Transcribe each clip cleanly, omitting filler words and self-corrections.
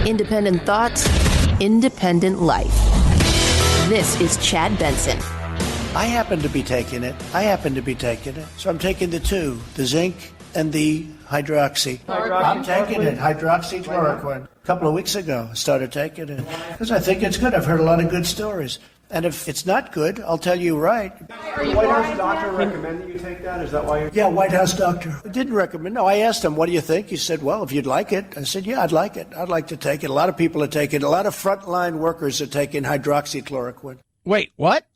Independent thoughts, independent life. This is Chad Benson. I happen to be taking it. So I'm taking the two, the zinc and the hydroxy. I'm taking it, hydroxychloroquine. A couple of weeks ago, I started taking it because I think it's good. I've heard a lot of good stories. And if it's not good, I'll tell you right. The White House doctor recommended you take that? Is that why you're... Yeah, White House doctor. I didn't recommend. No, I asked him, what do you think? He said, well, if you'd like it. I said, yeah, I'd like it. I'd like to take it. A lot of people are taking it. A lot of frontline workers are taking hydroxychloroquine. Wait, what?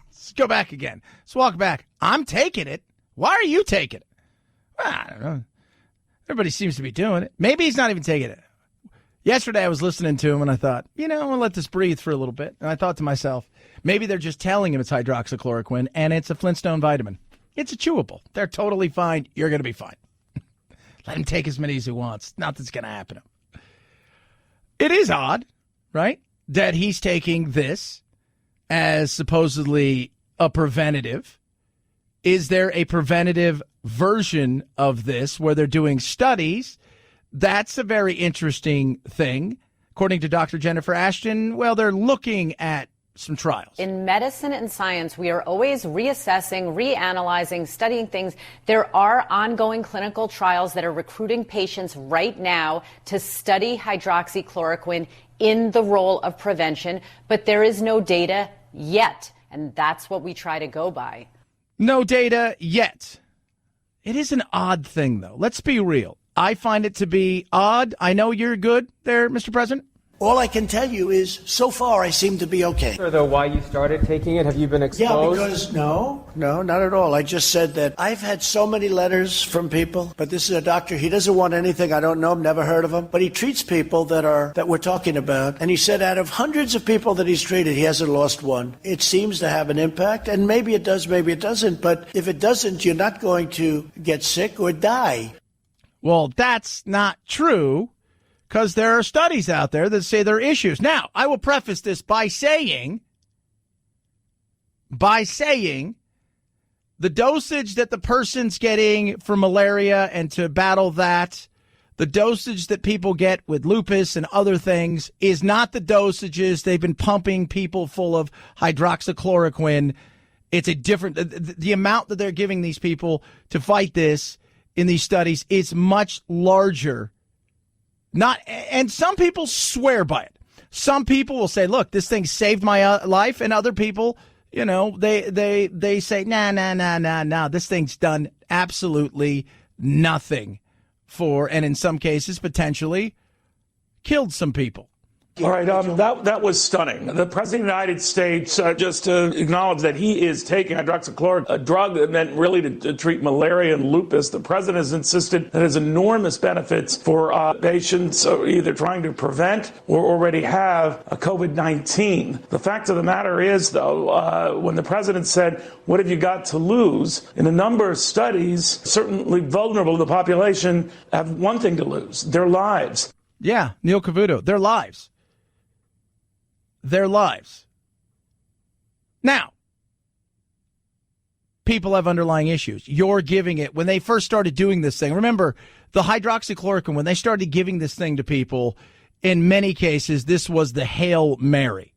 Let's go back again. Let's walk back. I'm taking it. Why are you taking it? I don't know. Everybody seems to be doing it. Maybe he's not even taking it. Yesterday, I was listening to him, and I thought, I'm going to let this breathe for a little bit. And I thought to myself, maybe they're just telling him it's hydroxychloroquine, and it's a Flintstone vitamin. It's a chewable. They're totally fine. You're going to be fine. Let him take as many as he wants. Nothing's going to happen to him. It is odd, right, that he's taking this as supposedly a preventative. Is there a preventative version of this where they're doing studies? That's a very interesting thing. According to Dr. Jennifer Ashton, well, they're looking at some trials. In medicine and science, we are always reassessing, reanalyzing, studying things. There are ongoing clinical trials that are recruiting patients right now to study hydroxychloroquine in the role of prevention, but there is no data yet, and that's what we try to go by. No data yet. It is an odd thing, though. Let's be real. I find it to be odd. I know you're good there, Mr. President. All I can tell you is, so far, I seem to be okay. Though, why you started taking it? Have you been exposed? Yeah, because, no, not at all. I just said that I've had so many letters from people, but this is a doctor. He doesn't want anything. I don't know him, never heard of him. But he treats people that we're talking about. And he said out of hundreds of people that he's treated, he hasn't lost one. It seems to have an impact, and maybe it does, maybe it doesn't. But if it doesn't, you're not going to get sick or die. Well, that's not true, because there are studies out there that say there are issues. Now, I will preface this by saying the dosage that the person's getting for malaria and to battle that, the dosage that people get with lupus and other things is not the dosages they've been pumping people full of hydroxychloroquine. It's a different, the amount that they're giving these people to fight this in these studies is much larger. And some people swear by it. Some people will say, look, this thing saved my life. And other people, they say, nah, this thing's done absolutely nothing for, and in some cases, potentially killed some people. All right, that was stunning. The President of the United States just acknowledged that he is taking hydroxychloroquine, a drug that meant really to treat malaria and lupus. The President has insisted that it has enormous benefits for patients either trying to prevent or already have a COVID-19. The fact of the matter is, though, when the President said, what have you got to lose? In a number of studies, certainly vulnerable to the population have one thing to lose, their lives. Yeah, Neil Cavuto, their lives. Their lives. Now, people have underlying issues. You're giving it. When they first started doing this thing, remember, the hydroxychloroquine, when they started giving this thing to people, in many cases, this was the Hail Mary.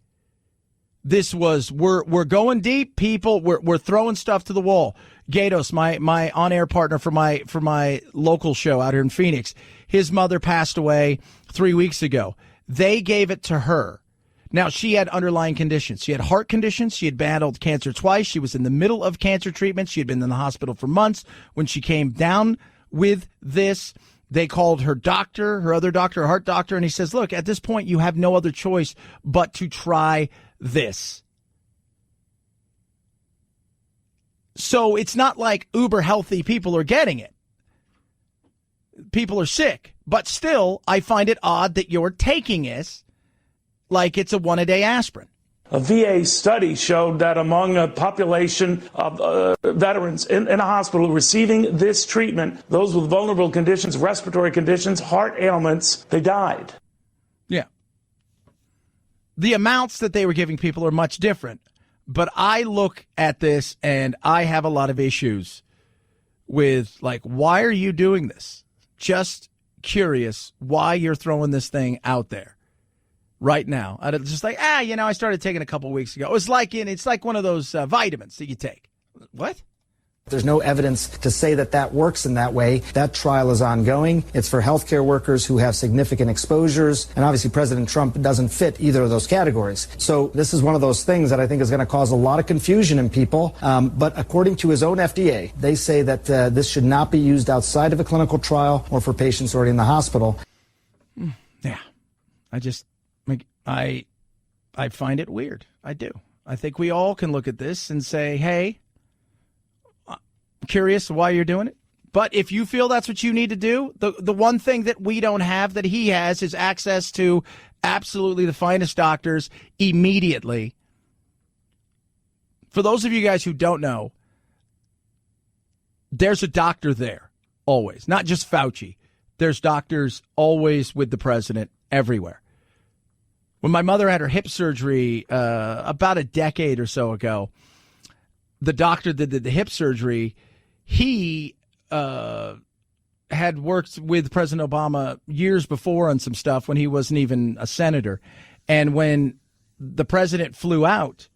This was, we're going deep, people. We're throwing stuff to the wall. Gatos, my on-air partner for my local show out here in Phoenix, his mother passed away 3 weeks ago. They gave it to her. Now, she had underlying conditions. She had heart conditions. She had battled cancer twice. She was in the middle of cancer treatment. She had been in the hospital for months. When she came down with this, they called her doctor, her other doctor, her heart doctor, and he says, look, at this point, you have no other choice but to try this. So it's not like uber healthy people are getting it. People are sick. But still, I find it odd that you're taking this like it's a one-a-day aspirin. A VA study showed that among a population of veterans in a hospital receiving this treatment, those with vulnerable conditions, respiratory conditions, heart ailments, they died. Yeah. The amounts that they were giving people are much different. But I look at this and I have a lot of issues with, like, why are you doing this? Just curious why you're throwing this thing out there right now. Just like, I started taking a couple weeks ago. It's like one of those vitamins that you take. What? There's no evidence to say that works in that way. That trial is ongoing. It's for healthcare workers who have significant exposures. And obviously, President Trump doesn't fit either of those categories. So this is one of those things that I think is going to cause a lot of confusion in people. But according to his own FDA, they say that this should not be used outside of a clinical trial or for patients already in the hospital. Yeah. I find it weird. I do. I think we all can look at this and say, hey, curious why you're doing it. But if you feel that's what you need to do, the one thing that we don't have that he has is access to absolutely the finest doctors immediately. For those of you guys who don't know, there's a doctor there always, not just Fauci. There's doctors always with the president everywhere. When my mother had her hip surgery about a decade or so ago, the doctor that did the hip surgery, he had worked with President Obama years before on some stuff when he wasn't even a senator. And when the president flew out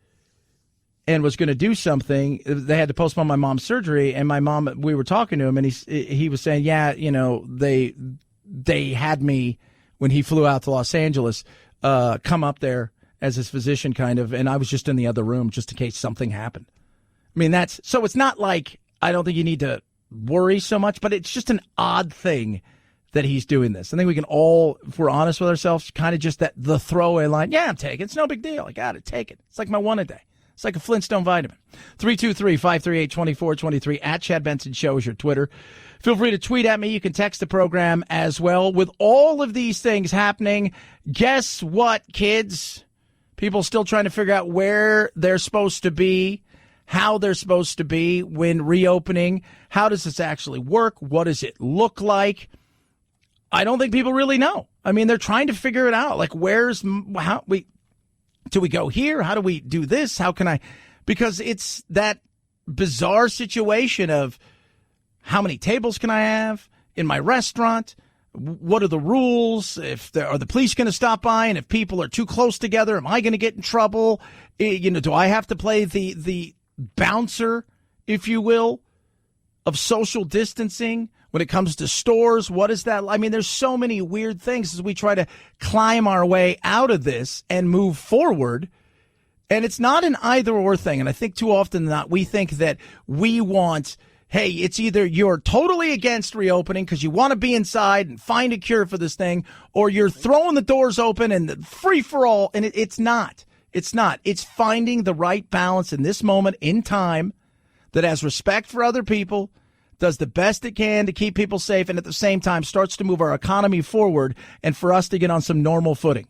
and was going to do something, they had to postpone my mom's surgery. And we were talking to him, and he was saying, they had me when he flew out to Los Angeles come up there as his physician kind of, and I was just in the other room just in case something happened. I mean, so it's not like I don't think you need to worry so much, but it's just an odd thing that he's doing this. I think we can all, if we're honest with ourselves, kind of just the throwaway line, I'm taking it. It's no big deal. I got it. Take it. It's like my one a day. It's like a Flintstone vitamin. 323-538-2423 at Chad Benson Show is your Twitter. Feel free to tweet at me. You can text the program as well. With all of these things happening, guess what, kids? People still trying to figure out where they're supposed to be, how they're supposed to be when reopening. How does this actually work? What does it look like? I don't think people really know. I mean, they're trying to figure it out. Like, do we go here? How do we do this? How can I? Because it's that bizarre situation of how many tables can I have in my restaurant? What are the rules? Are the police going to stop by? And if people are too close together, am I going to get in trouble? Do I have to play the bouncer, if you will, of social distancing when it comes to stores? What is that? I mean, there's so many weird things as we try to climb our way out of this and move forward. And it's not an either or thing. And I think too often than not, we think that we want, hey, it's either you're totally against reopening because you want to be inside and find a cure for this thing, or you're throwing the doors open and free for all. And it's not. It's not. It's finding the right balance in this moment in time that has respect for other people, does the best it can to keep people safe, and at the same time starts to move our economy forward and for us to get on some normal footing.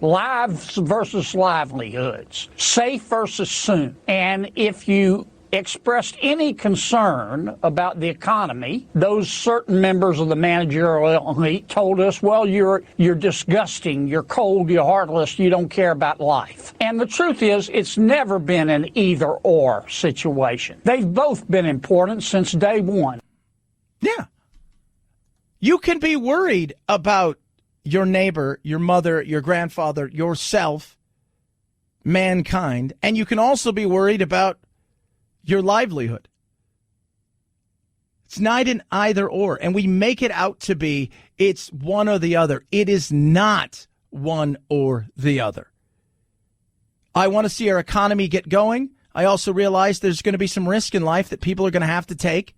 Lives versus livelihoods, safe versus soon. And if you expressed any concern about the economy, those certain members of the managerial elite told us, well, you're disgusting, you're cold, you're heartless, you don't care about life. And the truth is, it's never been an either-or situation. They've both been important since day one. Yeah. You can be worried about your neighbor, your mother, your grandfather, yourself, mankind, and you can also be worried about your livelihood. It's not an either or, and we make it out to be it's one or the other. It is not one or the other. I want to see our economy get going. I also realize there's going to be some risk in life that people are going to have to take,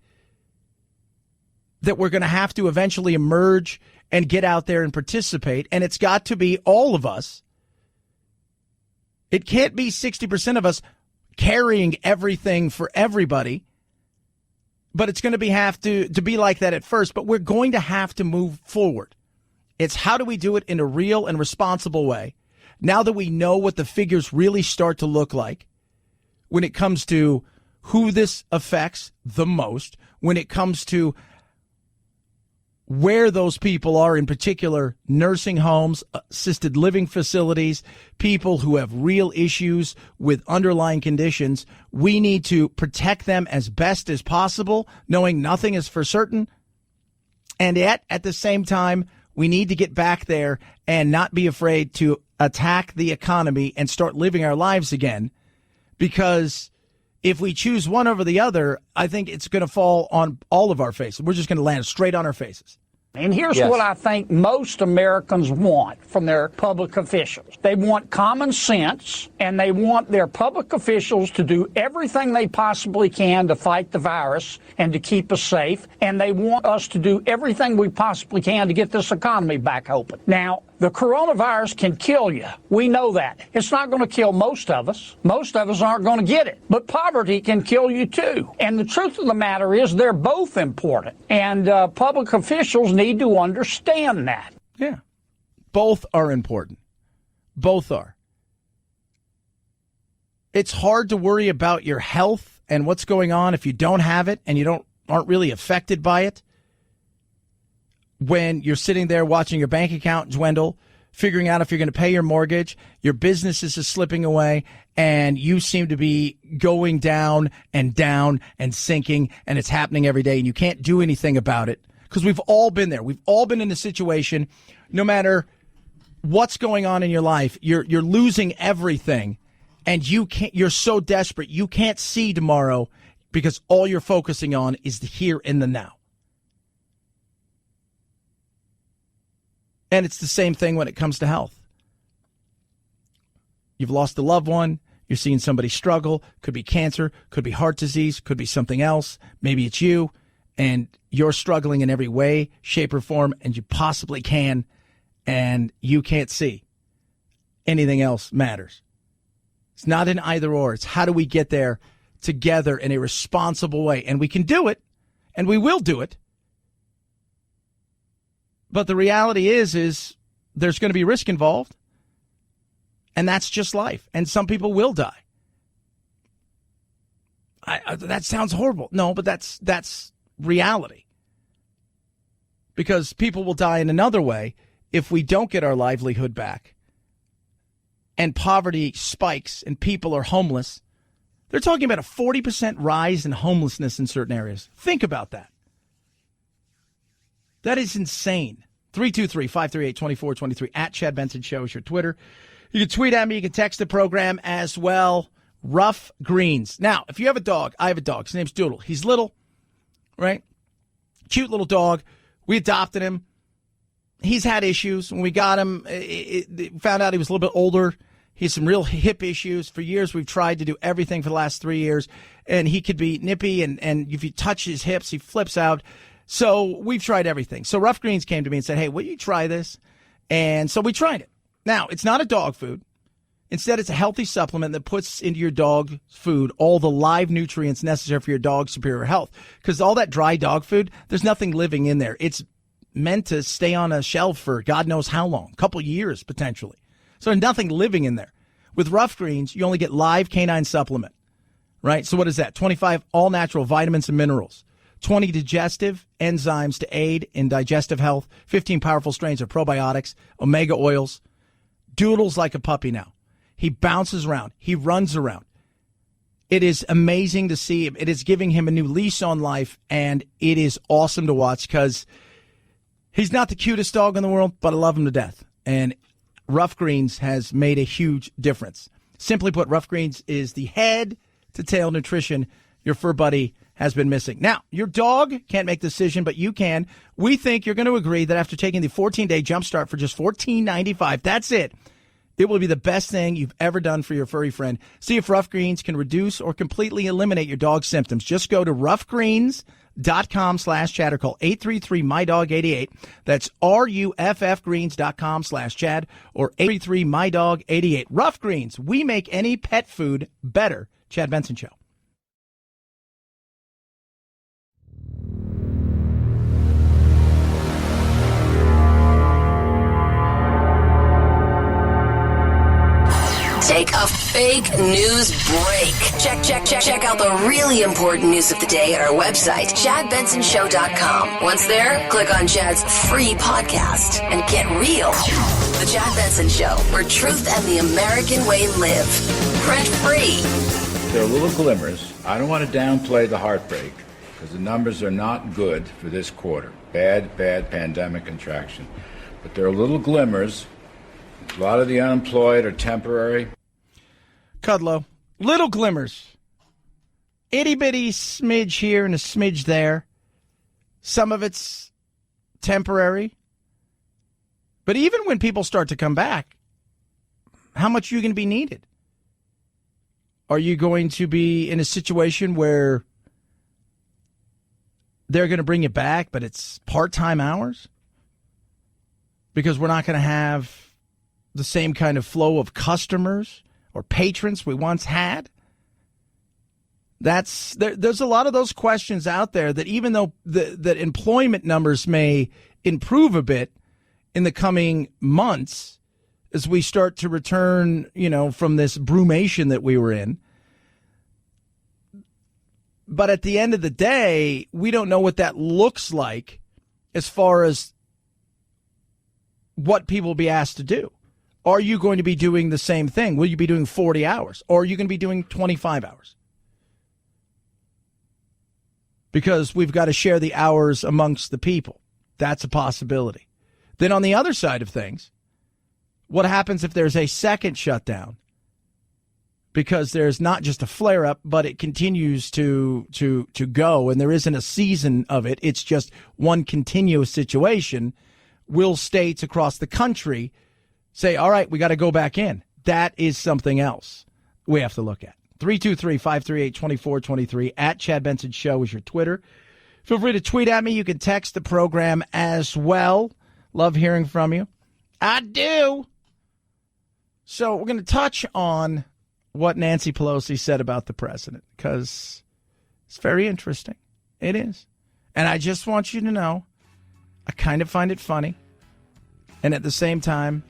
that we're going to have to eventually emerge and get out there and participate, and it's got to be all of us. It can't be 60% of us carrying everything for everybody, but it's going to have to be like that at first, but we're going to have to move forward. It's how do we do it in a real and responsible way now that we know what the figures really start to look like when it comes to who this affects the most, when it comes to where those people are, in particular nursing homes, assisted living facilities, people who have real issues with underlying conditions. We need to protect them as best as possible, knowing nothing is for certain. And yet, at the same time, we need to get back there and not be afraid to attack the economy and start living our lives again. Because if we choose one over the other, I think it's going to fall on all of our faces. We're just going to land straight on our faces. And here's what I think most Americans want from their public officials. They want common sense, and they want their public officials to do everything they possibly can to fight the virus and to keep us safe. And they want us to do everything we possibly can to get this economy back open. Now, the coronavirus can kill you. We know that. It's not going to kill most of us. Most of us aren't going to get it. But poverty can kill you too. And the truth of the matter is they're both important. And public officials need to understand that. Yeah. Both are important. Both are. It's hard to worry about your health and what's going on if you don't have it and you aren't really affected by it. When you're sitting there watching your bank account dwindle, figuring out if you're going to pay your mortgage, your business is slipping away, and you seem to be going down and sinking, and it's happening every day, and you can't do anything about it. Because we've all been there. We've all been in a situation, no matter what's going on in your life, you're losing everything, and you're so desperate, you can't see tomorrow because all you're focusing on is the here and the now. And it's the same thing when it comes to health. You've lost a loved one. You're seeing somebody struggle. Could be cancer. Could be heart disease. Could be something else. Maybe it's you. And you're struggling in every way, shape, or form, and you possibly can. And you can't see. Anything else matters. It's not an either or. It's how do we get there together in a responsible way? And we can do it. And we will do it. But the reality is there's going to be risk involved, and that's just life. And some people will die. That sounds horrible. No, but that's reality. Because people will die in another way if we don't get our livelihood back. And poverty spikes and people are homeless. They're talking about a 40% rise in homelessness in certain areas. Think about that. That is insane. 323-538-2423 at Chad Benson Show is your Twitter. You can tweet at me. You can text the program as well. Rough Greens. Now, if you have a dog, I have a dog. His name's Doodle. He's little, right? Cute little dog. We adopted him. He's had issues. When we got him, found out he was a little bit older. He has some real hip issues. For years, we've tried to do everything for the last 3 years. And he could be nippy, and if you touch his hips, he flips out. So we've tried everything. So Rough Greens came to me and said, hey, will you try this? And so we tried it. Now, it's not a dog food. Instead, it's a healthy supplement that puts into your dog's food all the live nutrients necessary for your dog's superior health. Because all that dry dog food, there's nothing living in there. It's meant to stay on a shelf for God knows how long, a couple years potentially. So there's nothing living in there. With Rough Greens, you only get live canine supplement, right? So what is that? 25 all-natural vitamins and minerals. 20 digestive enzymes to aid in digestive health, 15 powerful strains of probiotics, omega oils. Doodle's like a puppy now. He bounces around. He runs around. It is amazing to see him. It is giving him a new lease on life, and it is awesome to watch because he's not the cutest dog in the world, but I love him to death. And Rough Greens has made a huge difference. Simply put, Rough Greens is the head-to-tail nutrition your fur buddy has been missing. Now, your dog can't make the decision, but you can. We think you're going to agree that after taking the 14-day jumpstart for just $14.95, that's it. It will be the best thing you've ever done for your furry friend. See if Rough Greens can reduce or completely eliminate your dog's symptoms. Just go to roughgreens.com/Chad or call 833-MyDog88. That's RUFFgreens.com/Chad or 833-MyDog88. Rough Greens, we make any pet food better. Chad Benson Show. Take a fake news break. Check out the really important news of the day at our website, ChadBensonShow.com. Once there, click on Chad's free podcast and get real. The Chad Benson Show, where truth and the American way live. Rent free. There are little glimmers. I don't want to downplay the heartbreak, because the numbers are not good for this quarter. Bad pandemic contraction. But there are little glimmers. A lot of the unemployed are temporary. Kudlow, little glimmers. Itty-bitty smidge here and a smidge there. Some of it's temporary. But even when people start to come back, how much are you going to be needed? Are you going to be in a situation where they're going to bring you back, but it's part-time hours? Because we're not going to have the same kind of flow of customers or patrons we once had? There's a lot of those questions out there that even though that employment numbers may improve a bit in the coming months as we start to return, from this brumation that we were in. But at the end of the day, we don't know what that looks like as far as what people will be asked to do. Are you going to be doing the same thing? Will you be doing 40 hours? Or are you going to be doing 25 hours? Because we've got to share the hours amongst the people. That's a possibility. Then on the other side of things, what happens if there's a second shutdown? Because there's not just a flare-up, but it continues to go, and there isn't a season of it. It's just one continuous situation. Will states across the country say, all right, we got to go back in? That is something else we have to look at. 323-538-2423 at Chad Benson Show is your Twitter. Feel free to tweet at me. You can text the program as well. Love hearing from you. I do. So we're going to touch on what Nancy Pelosi said about the president because it's very interesting. It is. And I just want you to know, I kind of find it funny. And at the same time,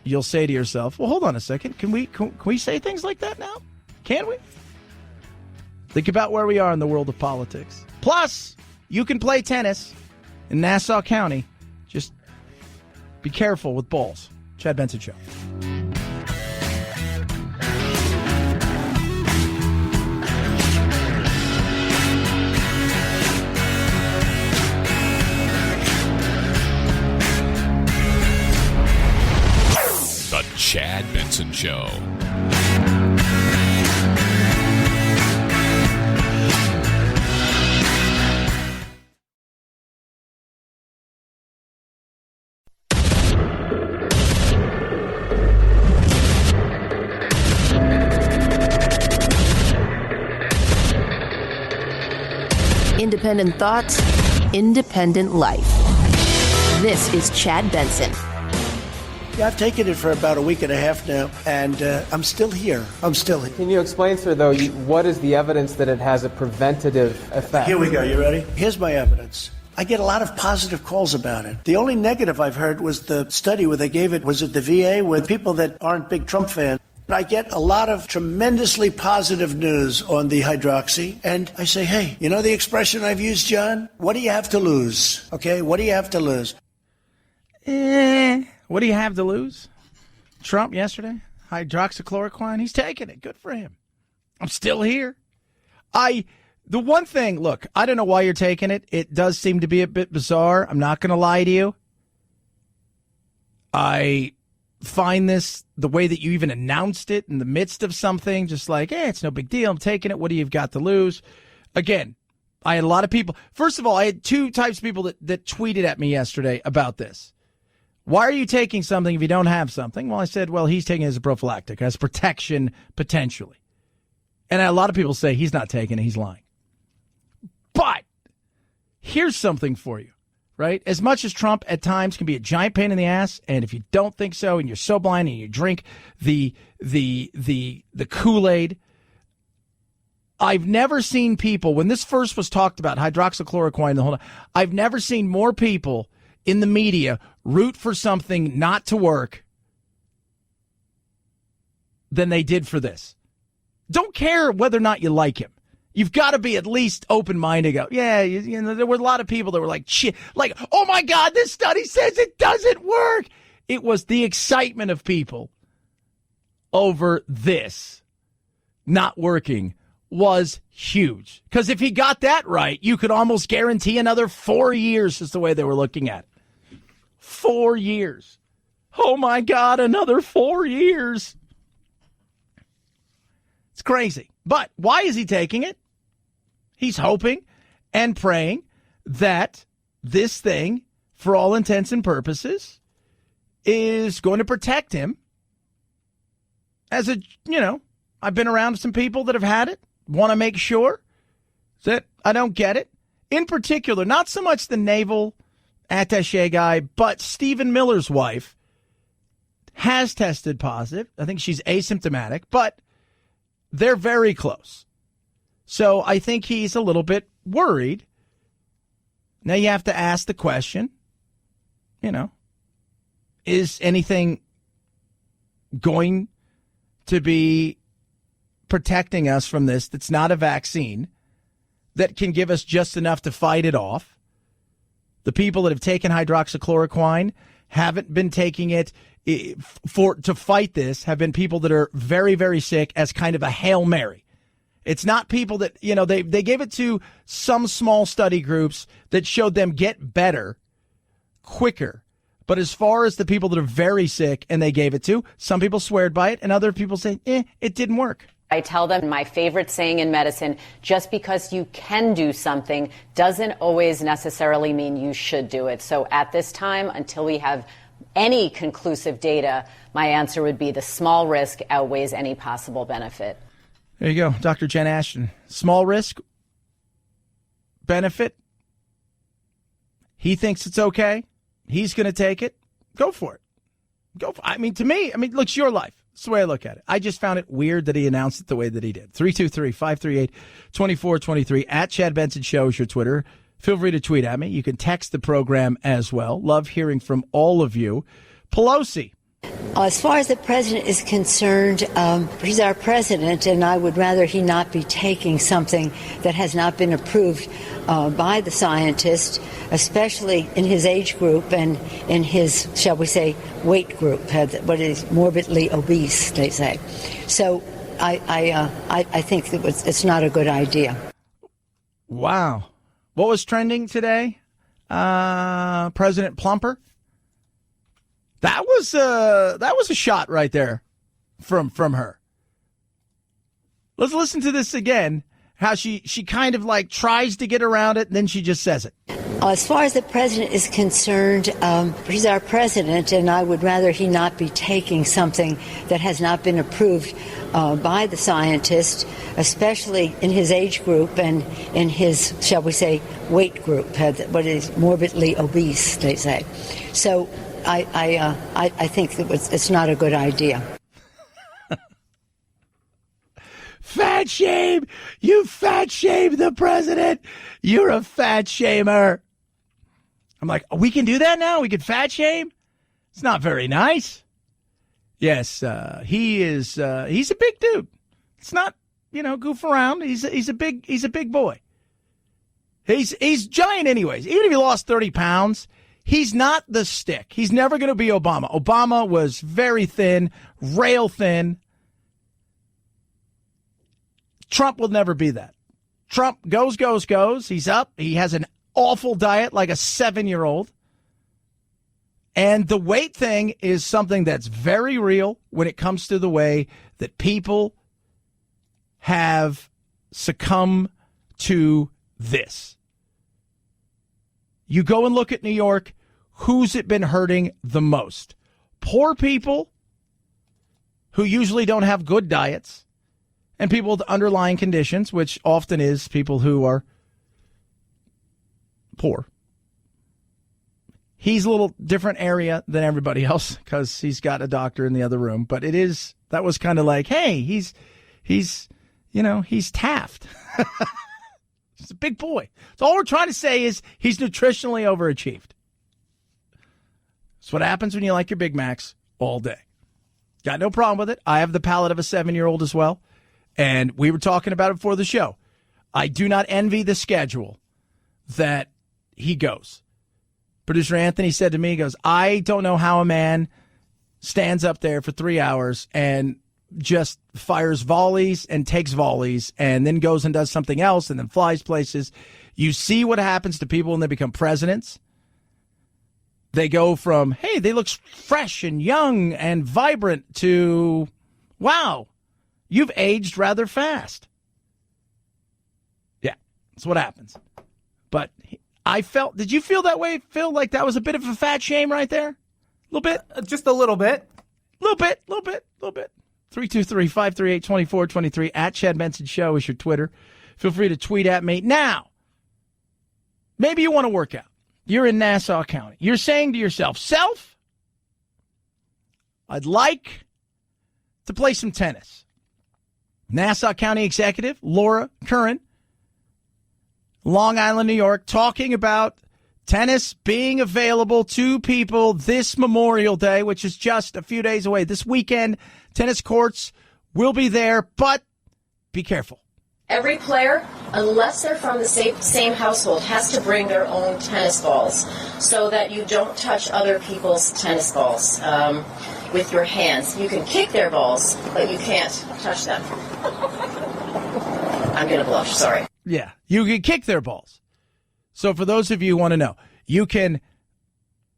you'll say to yourself, well, hold on a second. Can we say things like that now? Can we? Think about where we are in the world of politics. Plus, you can play tennis in Nassau County. Just be careful with balls. Chad Benson Show. The Chad Benson Show. Independent thoughts, independent life. This is Chad Benson. Yeah, I've taken it for about a week and a half now, and I'm still here. Can you explain, sir, though, what is the evidence that it has a preventative effect? Here we go. You ready? Here's my evidence. I get a lot of positive calls about it. The only negative I've heard was the study where they gave it, was it the VA, with people that aren't big Trump fans. I get a lot of tremendously positive news on the hydroxy, and I say, hey, you know the expression I've used, John? What do you have to lose? Okay, what do you have to lose? What do you have to lose? Trump yesterday, hydroxychloroquine, he's taking it. Good for him. I'm still here. The one thing, look, I don't know why you're taking it. It does seem to be a bit bizarre. I'm not going to lie to you. I find this, the way that you even announced it in the midst of something, just like, hey, it's no big deal. I'm taking it. What do you got to lose? Again, I had a lot of people. First of all, I had two types of people that tweeted at me yesterday about this. Why are you taking something if you don't have something? Well, I said, well, he's taking it as a prophylactic, as protection, potentially. And a lot of people say he's not taking it, he's lying. But here's something for you, right? As much as Trump at times can be a giant pain in the ass, and if you don't think so, and you're so blind and you drink the Kool-Aid, I've never seen people, when this first was talked about, hydroxychloroquine, the whole time, I've never seen more people in the media root for something not to work than they did for this. Don't care whether or not you like him. You've got to be at least open-minded. Go, yeah, you know, there were a lot of people that were like, shit, like, oh my God, this study says it doesn't work. It was the excitement of people over this not working was huge. Because if he got that right, you could almost guarantee another 4 years is the way they were looking at it. 4 years. Oh, my God, another 4 years. It's crazy. But why is he taking it? He's hoping and praying that this thing, for all intents and purposes, is going to protect him. As a, I've been around some people that have had it, want to make sure that I don't get it. In particular, not so much the naval attaché guy, but Stephen Miller's wife has tested positive. I think she's asymptomatic, but they're very close. So I think he's a little bit worried. Now you have to ask the question, is anything going to be protecting us from this that's not a vaccine that can give us just enough to fight it off? The people that have taken hydroxychloroquine haven't been taking it to fight this, have been people that are very, very sick as kind of a Hail Mary. It's not people that, they gave it to some small study groups that showed them get better quicker. But as far as the people that are very sick and they gave it to, some people swear by it and other people say, it didn't work. I tell them my favorite saying in medicine, just because you can do something doesn't always necessarily mean you should do it. So at this time, until we have any conclusive data, my answer would be the small risk outweighs any possible benefit. There you go, Dr. Jen Ashton. Small risk, benefit. He thinks it's okay. He's going to take it. Go for it. To me, look, it's your life. That's the way I look at it. I just found it weird that he announced it the way that he did. 323-538-2423 at Chad Benson Show is your Twitter. Feel free to tweet at me. You can text the program as well. Love hearing from all of you. Pelosi. As far as the president is concerned, he's our president, and I would rather he not be taking something that has not been approved by the scientists, especially in his age group and in his, shall we say, weight group, what is morbidly obese, they say. So I think that it's not a good idea. Wow. What was trending today? President Plumper? That was a shot right there from her. Let's listen to this again. How she kind of like tries to get around it, and then she just says it. As far as the president is concerned, he's our president, and I would rather he not be taking something that has not been approved by the scientists, especially in his age group and in his, shall we say, weight group, what is morbidly obese, they say. So I think that it's not a good idea. Fat shame! You fat shame the president! You're a fat shamer. I'm like, we can do that now? We can fat shame? It's not very nice. Yes, he is. He's a big dude. It's not, goof around. He's a big boy. He's giant anyways. Even if he lost 30 pounds, he's not the stick. He's never going to be Obama. Obama was very thin, rail thin. Trump will never be that. Trump goes. He's up. He has an awful diet like a 7-year-old. And the weight thing is something that's very real when it comes to the way that people have succumbed to this. You go and look at New York, who's it been hurting the most? Poor people who usually don't have good diets, and people with underlying conditions, which often is people who are poor. He's a little different area than everybody else because he's got a doctor in the other room. But that was kind of like, hey, he's Taft. He's a big boy. So all we're trying to say is he's nutritionally overachieved. That's what happens when you like your Big Macs all day. Got no problem with it. I have the palate of a 7-year-old as well. And we were talking about it before the show. I do not envy the schedule that he goes. Producer Anthony said to me, he goes, I don't know how a man stands up there for 3 hours and just fires volleys and takes volleys and then goes and does something else and then flies places. You see what happens to people when they become presidents. They go from, hey, they look fresh and young and vibrant to, wow, you've aged rather fast. Yeah, that's what happens. But did you feel that way, Phil? Like that was a bit of a fat shame right there? A little bit? Just a little bit. Little bit. 323-538-2423 at Chad Benson Show is your Twitter. Feel free to tweet at me. Now, maybe you want to work out. You're in Nassau County. You're saying to yourself, I'd like to play some tennis. Nassau County Executive Laura Curran, Long Island, New York, talking about tennis being available to people this Memorial Day, which is just a few days away. This weekend, tennis courts will be there, but be careful. Every player, unless they're from the same household, has to bring their own tennis balls so that you don't touch other people's tennis balls with your hands. You can kick their balls, but you can't touch them. I'm going to blush, sorry. Yeah, you can kick their balls. So for those of you who want to know, you can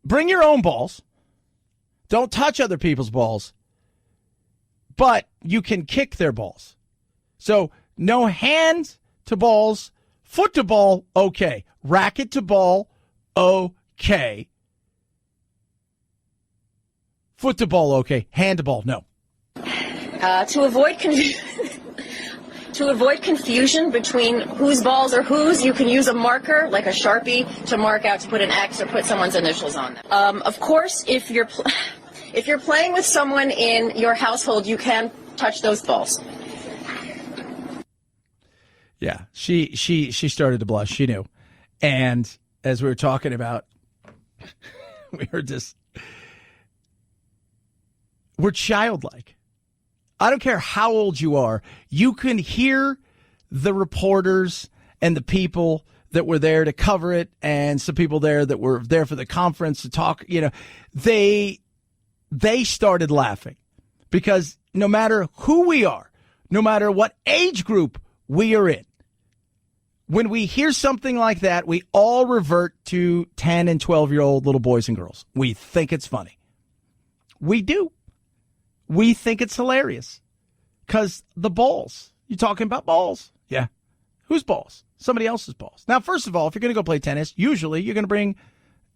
bring your own balls. Don't touch other people's balls, but you can kick their balls. So no hand to balls, foot to ball, okay. Racket to ball, okay. Foot to ball, okay. Hand to ball, no. To avoid confusion between whose balls are whose, you can use a marker, like a Sharpie, to mark out, to put an X or put someone's initials on them. Of course, if you're playing with someone in your household, you can touch those balls. Yeah, she started to blush. She knew. And as we were talking about, we're childlike. I don't care how old you are. You can hear the reporters and the people that were there to cover it and some people there that were there for the conference to talk, they started laughing because no matter who we are, no matter what age group we are in, when we hear something like that, we all revert to 10 and 12-year-old little boys and girls. We think it's funny. We do. We think it's hilarious because the balls. You talking about balls? Yeah. Whose balls? Somebody else's balls. Now, first of all, if you're going to go play tennis, usually you're going to bring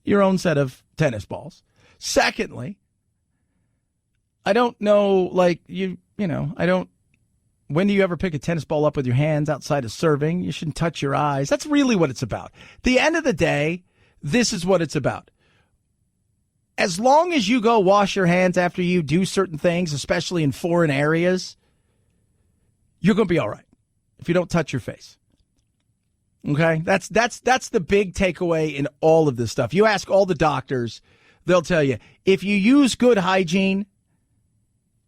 your own set of tennis balls. Secondly, I don't know, when do you ever pick a tennis ball up with your hands outside of serving? You shouldn't touch your eyes. That's really what it's about. At the end of the day, this is what it's about. As long as you go wash your hands after you do certain things, especially in foreign areas, you're going to be all right if you don't touch your face. Okay? That's the big takeaway in all of this stuff. You ask all the doctors, they'll tell you, if you use good hygiene,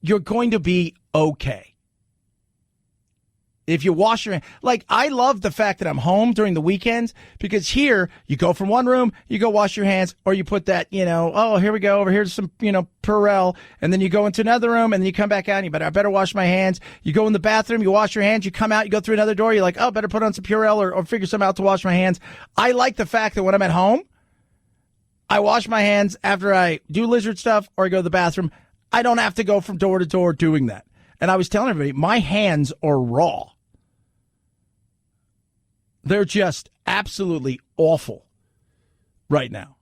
you're going to be okay. If you wash your hands, I love the fact that I'm home during the weekends because here you go from one room, you go wash your hands, or you put that, here we go, over here's some, Purell, and then you go into another room and then you come back out and I better wash my hands. You go in the bathroom, you wash your hands, you come out, you go through another door, you're like, better put on some Purell or figure something out to wash my hands. I like the fact that when I'm at home, I wash my hands after I do lizard stuff or I go to the bathroom. I don't have to go from door to door doing that. And I was telling everybody, my hands are raw. They're just absolutely awful right now.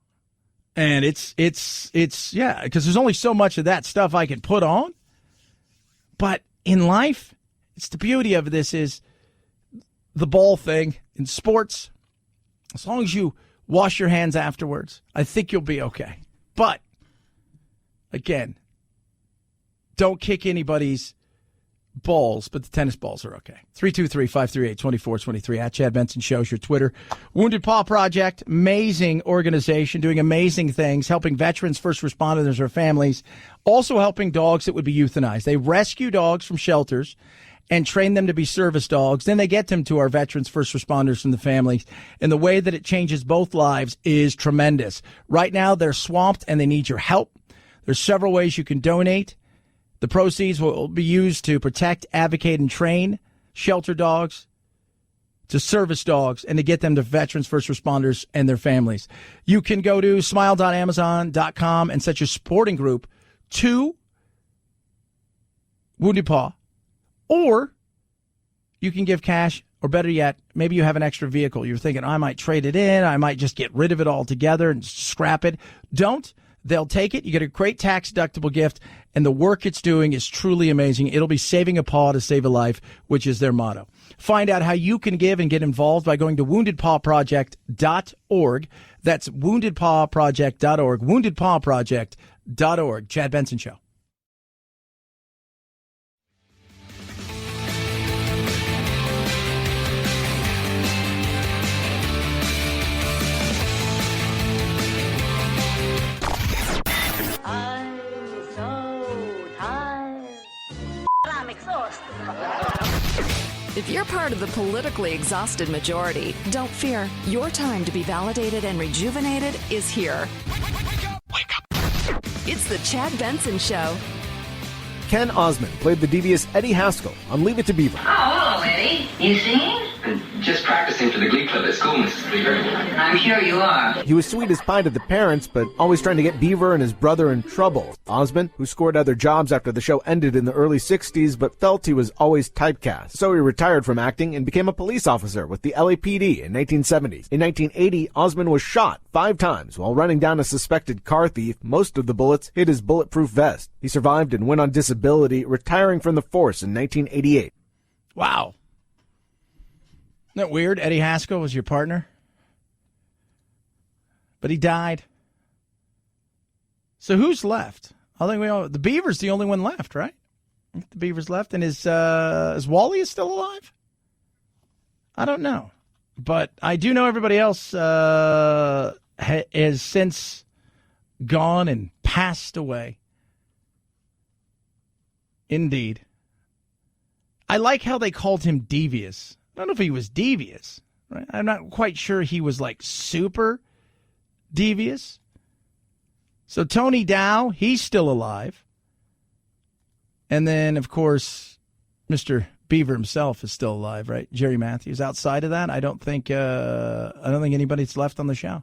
And it's yeah, because there's only so much of that stuff I can put on. But in life, it's the beauty of this is the ball thing in sports. As long as you wash your hands afterwards, I think you'll be okay. But again, don't kick anybody's balls, but the tennis balls are okay. 323-538-2423 at Chad Benson Show's your Twitter. Wounded Paw Project, amazing organization, doing amazing things, helping veterans, first responders, or families, also helping dogs that would be euthanized. They rescue dogs from shelters and train them to be service dogs. Then they get them to our veterans, first responders, and the families. And the way that it changes both lives is tremendous. Right now, they're swamped and they need your help. There's several ways you can donate. The proceeds will be used to protect, advocate, and train shelter dogs, to service dogs, and to get them to veterans, first responders, and their families. You can go to smile.amazon.com and set your sporting group to Wounded Paw, or you can give cash, or better yet, maybe you have an extra vehicle. You're thinking, I might trade it in, I might just get rid of it altogether and scrap it. Don't. They'll take it. You get a great tax-deductible gift, and the work it's doing is truly amazing. It'll be saving a paw to save a life, which is their motto. Find out how you can give and get involved by going to woundedpawproject.org. That's woundedpawproject.org, woundedpawproject.org. Chad Benson Show. If you're part of the politically exhausted majority, don't fear. Your time to be validated and rejuvenated is here. Wake up. It's the Chad Benson Show. Ken Osmond played the devious Eddie Haskell on Leave It to Beaver. Oh, hello, Eddie. You singing? Just practicing for the Glee Club at school, Mrs. Beaver. I'm sure you are. He was sweet as pie to the parents, but always trying to get Beaver and his brother in trouble. Osmond, who scored other jobs after the show ended in the early 60s, but felt he was always typecast. So he retired from acting and became a police officer with the LAPD in 1970. In 1980, Osmond was shot 5 times while running down a suspected car thief. Most of the bullets hit his bulletproof vest. He survived and went on disability, retiring from the force in 1988. Wow. Isn't that weird? Eddie Haskell was your partner, but he died. So who's left? I think the Beaver's the only one left, right? I think the Beaver's left, and is Wally still alive? I don't know, but I do know everybody else has since gone and passed away. Indeed. I like how they called him devious. I don't know if he was devious, right? I'm not quite sure he was like super devious. So Tony Dow, he's still alive. And then, of course, Mr. Beaver himself is still alive, right? Jerry Matthews. Outside of that, I don't think anybody's left on the show.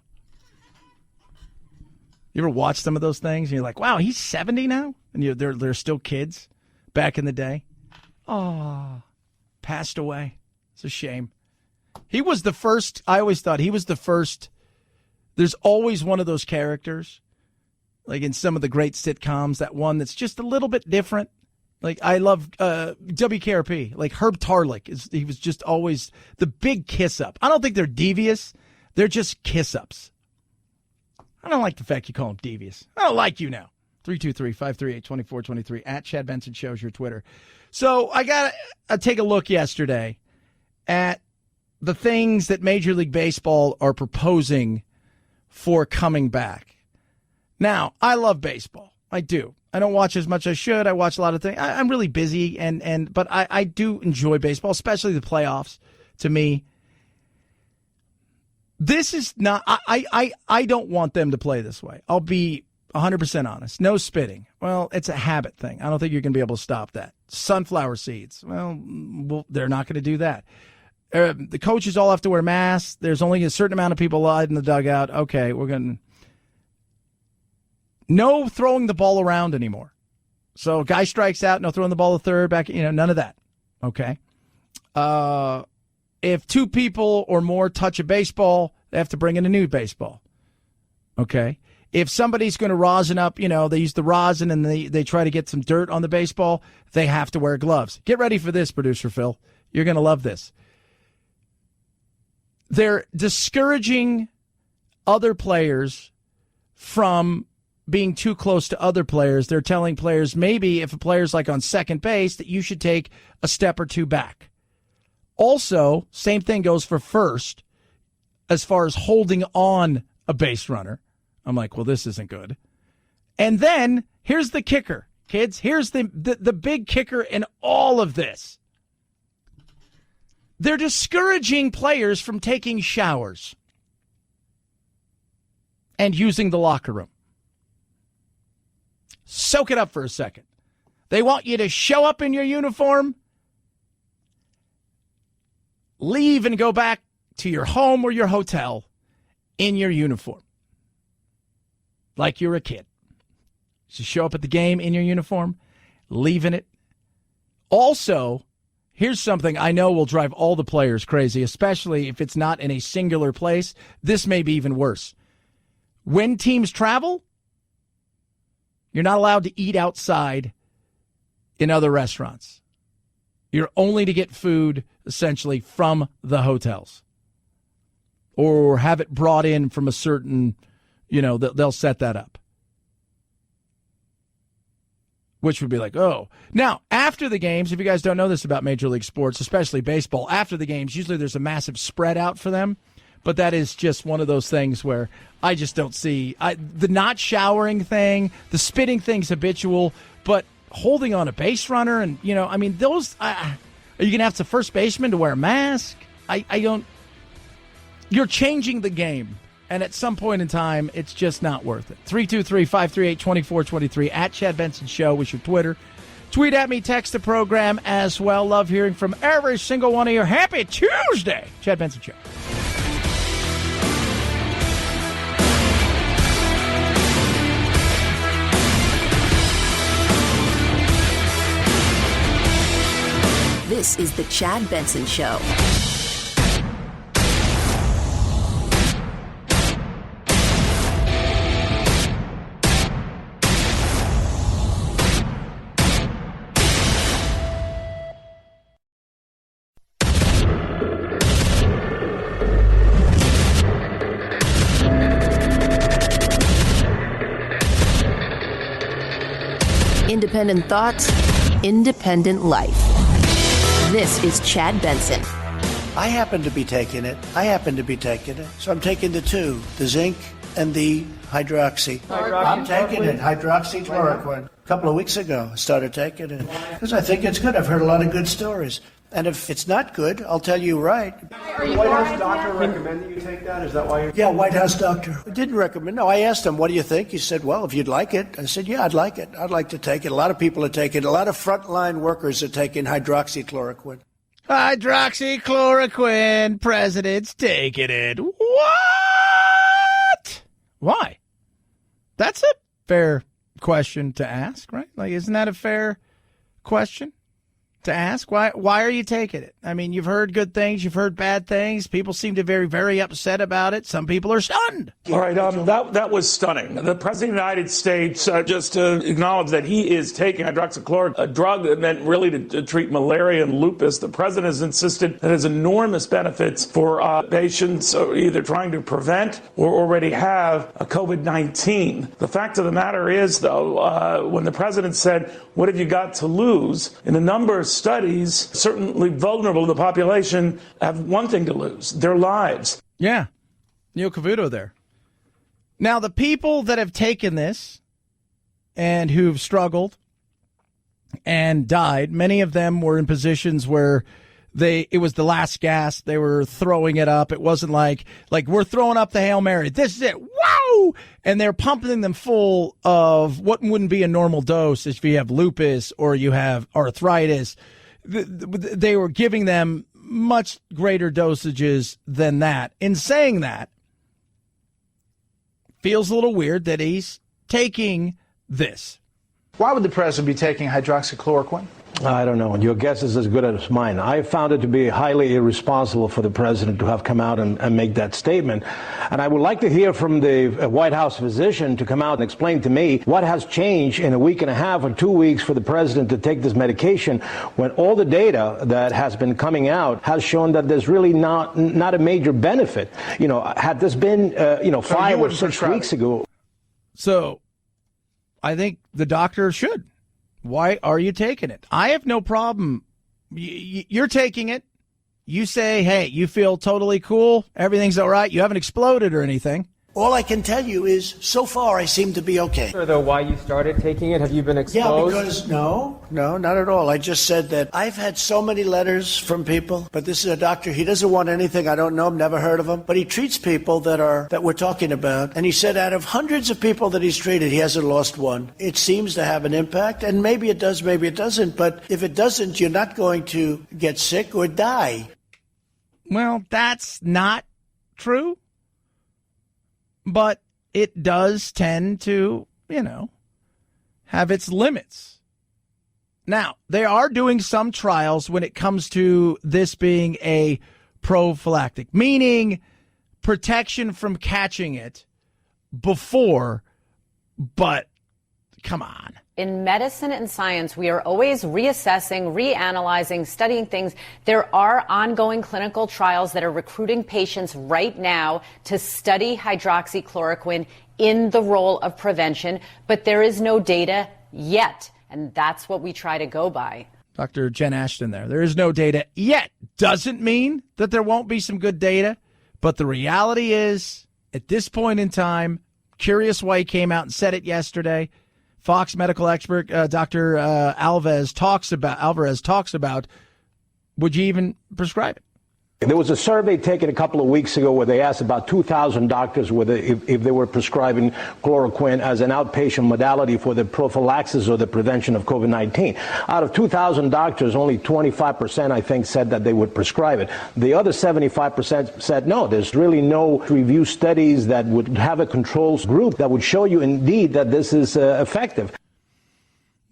You ever watch some of those things and you're like, wow, he's 70 now? And they're still kids back in the day. Oh, passed away. It's a shame. He was the first. I always thought he was the first. There's always one of those characters, like in some of the great sitcoms, that one that's just a little bit different. Like I love WKRP, like Herb Tarlick. He was just always the big kiss-up. I don't think they're devious. They're just kiss-ups. I don't like the fact you call them devious. I don't like you now. 323-538-2423 at Chad Benson Show's your Twitter. So I got to take a look yesterday at the things that Major League Baseball are proposing for coming back. Now, I love baseball. I do. I don't watch as much as I should. I watch a lot of things. I'm really busy, but I do enjoy baseball, especially the playoffs, to me. This is not – I don't want them to play this way. I'll be 100% honest. No spitting. Well, it's a habit thing. I don't think you're going to be able to stop that. Sunflower seeds. Well, they're not going to do that. The coaches all have to wear masks. There's only a certain amount of people allowed in the dugout. Okay, we're going to – no throwing the ball around anymore. So guy strikes out, no throwing the ball to third, back, none of that. Okay. If 2 people or more touch a baseball, they have to bring in a new baseball. Okay. If somebody's going to rosin up, they use the rosin and they try to get some dirt on the baseball, they have to wear gloves. Get ready for this, producer Phil. You're going to love this. They're discouraging other players from being too close to other players. They're telling players maybe if a player's like on second base that you should take a step or 2 back. Also, same thing goes for first as far as holding on a base runner. I'm like, well, this isn't good. And then here's the kicker, kids. Here's the big kicker in all of this. They're discouraging players from taking showers and using the locker room. Soak it up for a second. They want you to show up in your uniform, leave and go back to your home or your hotel in your uniform. Like you're a kid. So show up at the game in your uniform, leave in it. Also, here's something I know will drive all the players crazy, especially if it's not in a singular place. This may be even worse. When teams travel, you're not allowed to eat outside in other restaurants. You're only to get food, essentially, from the hotels. Or have it brought in from a certain, they'll set that up. Which would be like, oh. Now, after the games, if you guys don't know this about Major League Sports, especially baseball, after the games, usually there's a massive spread out for them. But that is just one of those things where I just don't see. The not showering thing, the spitting thing's habitual, but holding on a base runner and, those, are you going to have the first baseman to wear a mask? I don't. You're changing the game. And at some point in time, it's just not worth it. 323-538-2423 at Chad Benson Show was your Twitter. Tweet at me, text the program as well. Love hearing from every single one of you. Happy Tuesday. Chad Benson Show. This is the Chad Benson Show. Independent thoughts, independent life. This is Chad Benson. I happen to be taking it. So I'm taking the two, the zinc and the hydroxy. I'm taking it, hydroxychloroquine. A couple of weeks ago, I started taking it because I think it's good. I've heard a lot of good stories. And if it's not good, I'll tell you right. The White House doctor recommended you take that? Is that why you're... Yeah, White House doctor. Didn't recommend. No, I asked him, what do you think? He said, well, if you'd like it. I said, yeah, I'd like it. I'd like to take it. A lot of people are taking it. A lot of frontline workers are taking hydroxychloroquine. Hydroxychloroquine. President's taking it. What? Why? That's a fair question to ask, right? Like, isn't that a fair question to ask? Why are you taking it? I mean, you've heard good things, you've heard bad things. People seem to be very, very upset about it. Some people are stunned. All right, that was stunning. The President of the United States just to acknowledge that he is taking hydroxychloroquine, a drug meant really to treat malaria and lupus. The President has insisted that it has enormous benefits for patients either trying to prevent or already have a COVID-19. The fact of the matter is, though, when the President said, what have you got to lose? In a number of studies, certainly vulnerable to the population have one thing to lose, their lives. Yeah. Neil Cavuto there. Now, the people that have taken this and who've struggled and died, many of them were in positions where it was the last gasp. They were throwing it up. It wasn't like we're throwing up the Hail Mary. This is it. Whoa! And they're pumping them full of what wouldn't be a normal dose if you have lupus or you have arthritis. They were giving them much greater dosages than that. In saying that, feels a little weird that he's taking this. Why would the president be taking hydroxychloroquine? I don't know. Your guess is as good as mine. I found it to be highly irresponsible for the president to have come out and make that statement. And I would like to hear from the White House physician to come out and explain to me what has changed in a week and a half or 2 weeks for the president to take this medication when all the data that has been coming out has shown that there's really not a major benefit. Had this been, 5 or 6 weeks ago. So I think the doctor should. Why are you taking it? I have no problem. You're taking it. You say, hey, you feel totally cool. Everything's all right. You haven't exploded or anything. All I can tell you is, so far, I seem to be okay. Though, why you started taking it? Have you been exposed? Yeah, because no, not at all. I just said that I've had so many letters from people, but this is a doctor. He doesn't want anything. I don't know him, never heard of him, but he treats people that we're talking about. And he said out of hundreds of people that he's treated, he hasn't lost one. It seems to have an impact, and maybe it does, maybe it doesn't. But if it doesn't, you're not going to get sick or die. Well, that's not true. But it does tend to, have its limits. Now, they are doing some trials when it comes to this being a prophylactic, meaning protection from catching it before, but come on. In medicine and science, we are always reassessing, reanalyzing, studying things. There are ongoing clinical trials that are recruiting patients right now to study hydroxychloroquine in the role of prevention, but there is no data yet, and that's what we try to go by. Dr. Jen Ashton there. There is no data yet. Doesn't mean that there won't be some good data, but the reality is, at this point in time, Curious White came out and said it yesterday. Fox medical expert Dr. Alvarez talks about, would you even prescribe it? There was a survey taken a couple of weeks ago where they asked about 2,000 doctors whether if they were prescribing chloroquine as an outpatient modality for the prophylaxis or the prevention of COVID-19. Out of 2,000 doctors, only 25%, I think, said that they would prescribe it. The other 75% said no. There's really no review studies that would have a controls group that would show you indeed that this is effective.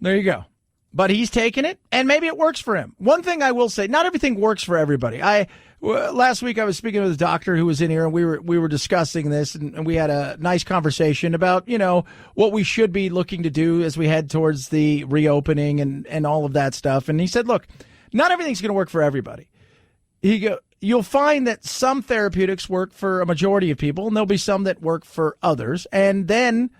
There you go. But he's taken it, and maybe it works for him. One thing I will say, not everything works for everybody. Last week I was speaking with a doctor who was in here, and we were discussing this, and we had a nice conversation about, what we should be looking to do as we head towards the reopening and all of that stuff. And he said, look, not everything's going to work for everybody. You'll find that some therapeutics work for a majority of people, and there'll be some that work for others. And then